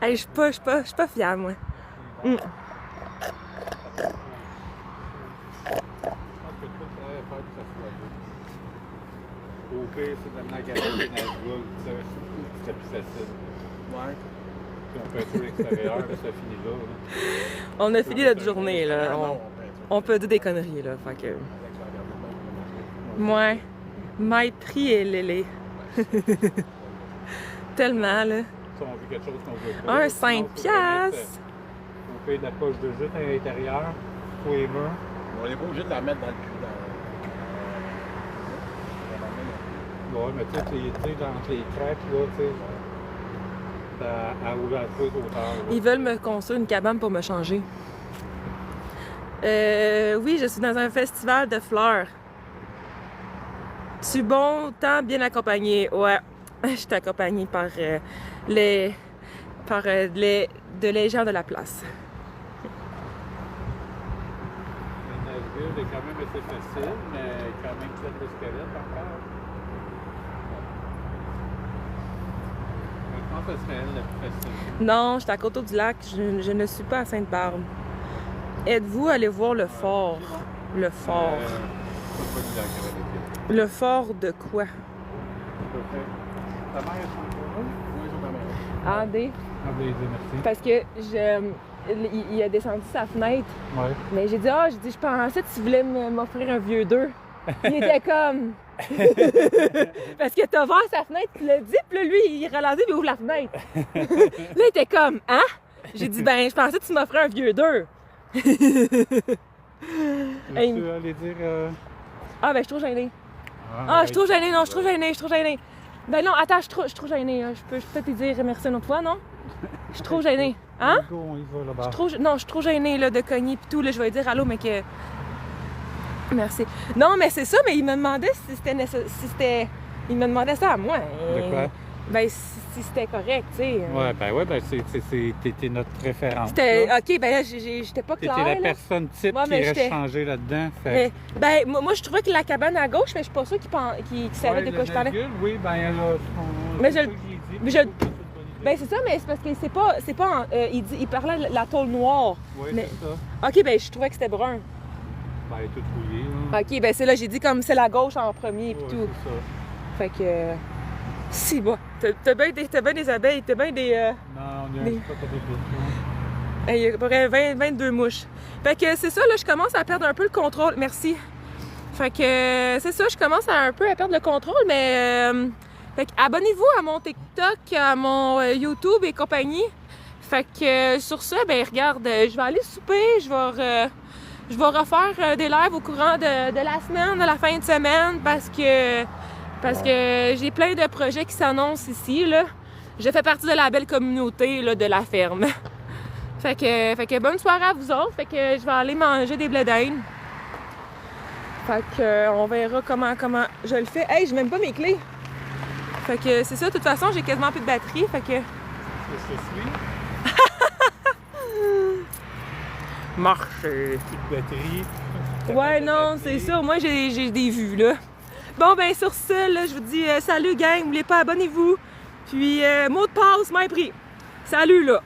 Hey, je suis pas fière, moi. Je pense que tout travail à faire que ça soit beau. Au pire, c'est de magasiner Nashville, ça, c'est plus facile. Ouais. Puis on peut être sur l'extérieur, puis ça finit là. On a fini notre journée, là. On peut dire des conneries, là. Fait que... Ouais. My prix est lélé. Tellement, là. Si on veut quelque chose qu'on veut pas. Un 5 piastres. On paye de la poche de jute à l'intérieur, pour les murs. On n'est pas obligé de la mettre dans le cul. Ouais, mais tu sais, dans les cracks, là, tu sais, à ouverture d'auteur. Ils veulent me construire une cabane pour me changer. Oui, je suis dans un festival de fleurs. Tu bon temps bien accompagné. Ouais, je suis accompagnée par les gens de la place. Nashville est quand même assez facile, mais quand même plein de squelettes encore. Je pense que ce serait elle la plus facile. Non, je suis à côté du lac. Je ne suis pas à Sainte-Barbe. Êtes-vous allé voir le fort? Le fort. C'est pas du lac avec l'équipe. Le fort de quoi? Ta mère est encore là? Oui, c'est ta mère. Ah, des. Ah, ben, merci. Parce que il a descendu sa fenêtre. Ouais. Mais j'ai dit, je pensais que tu voulais m'offrir un vieux 2. Il était comme. Parce que t'as ouvert sa fenêtre, tu l'as dit, puis là, lui, il ralentit, puis il ouvre la fenêtre. Là, il était comme, hein? J'ai dit, ben, je pensais que tu m'offrais un vieux 2. Hey, Tu veux aller dire. Ah, ben, je suis trop gênée. Ah, je suis trop gênée, non, je suis trop gênée. Ben, non, attends, je suis trop gênée. Je peux te dire merci une autre fois, non? Je suis trop gênée. Hein? Go, on y va là-bas. Non, je suis trop gênée là, de cogner pis tout. Là, je vais dire allô, mais que. Merci. Non, mais c'est ça, mais il me demandait si c'était il me demandait ça à moi. De quoi? Ben, si c'était correct, tu sais. Ouais, t'étais notre référence. C'était. là. Ok, ben là, j'étais pas claire. T'étais la là. personne type Ouais, qui mais irait j'étais- changer là-dedans. Mais, ben, moi, je trouvais que la cabane à gauche, mais je suis pas sûre qu'il savait de quoi je parlais. Oui, ben elle a. Mais c'est je- ça que j'ai dit, mais c'est je- une bonne idée. Ben, c'est ça, mais c'est parce que c'est pas il parlait de la tôle noire. Oui, mais- c'est ça. Ok, ben, je trouvais que c'était brun. Ben, elle est toute rouillée. Là. Ok, ben, c'est là, j'ai dit comme c'est la gauche en premier pis Ouais, tout. c'est ça. Fait que. Si, bon. T'as bien des abeilles, t'as bien des. Non, on est un Mais- petit peu pas de Il y a à peu près 22 mouches. Fait que c'est ça, là, je commence à perdre un peu le contrôle. Merci. Fait que c'est ça, je commence un peu à perdre le contrôle, mais. Fait que abonnez-vous à mon TikTok, à mon YouTube et compagnie. Fait que sur ça, ben regarde, je vais aller souper, je vais refaire des lives au courant de la semaine, de la fin de semaine, parce que j'ai plein de projets qui s'annoncent ici, là. Je fais partie de la belle communauté, là, de la ferme. Fait que bonne soirée à vous autres. Fait que je vais aller manger des blé d'Inde. Fait que on verra comment je le fais. Hey, j'ai même pas mes clés. Fait que c'est ça, de toute façon, j'ai quasiment plus de batterie. Fait que. Qu'est-ce que c'est? Marcher. Petite batterie. Ouais, non, c'est ça. Moi, j'ai des vues, là. Bon, ben, sur ça, là, je vous dis salut, gang. N'oubliez pas, abonnez-vous. Puis, mot de passe, m'a pris. Salut, là.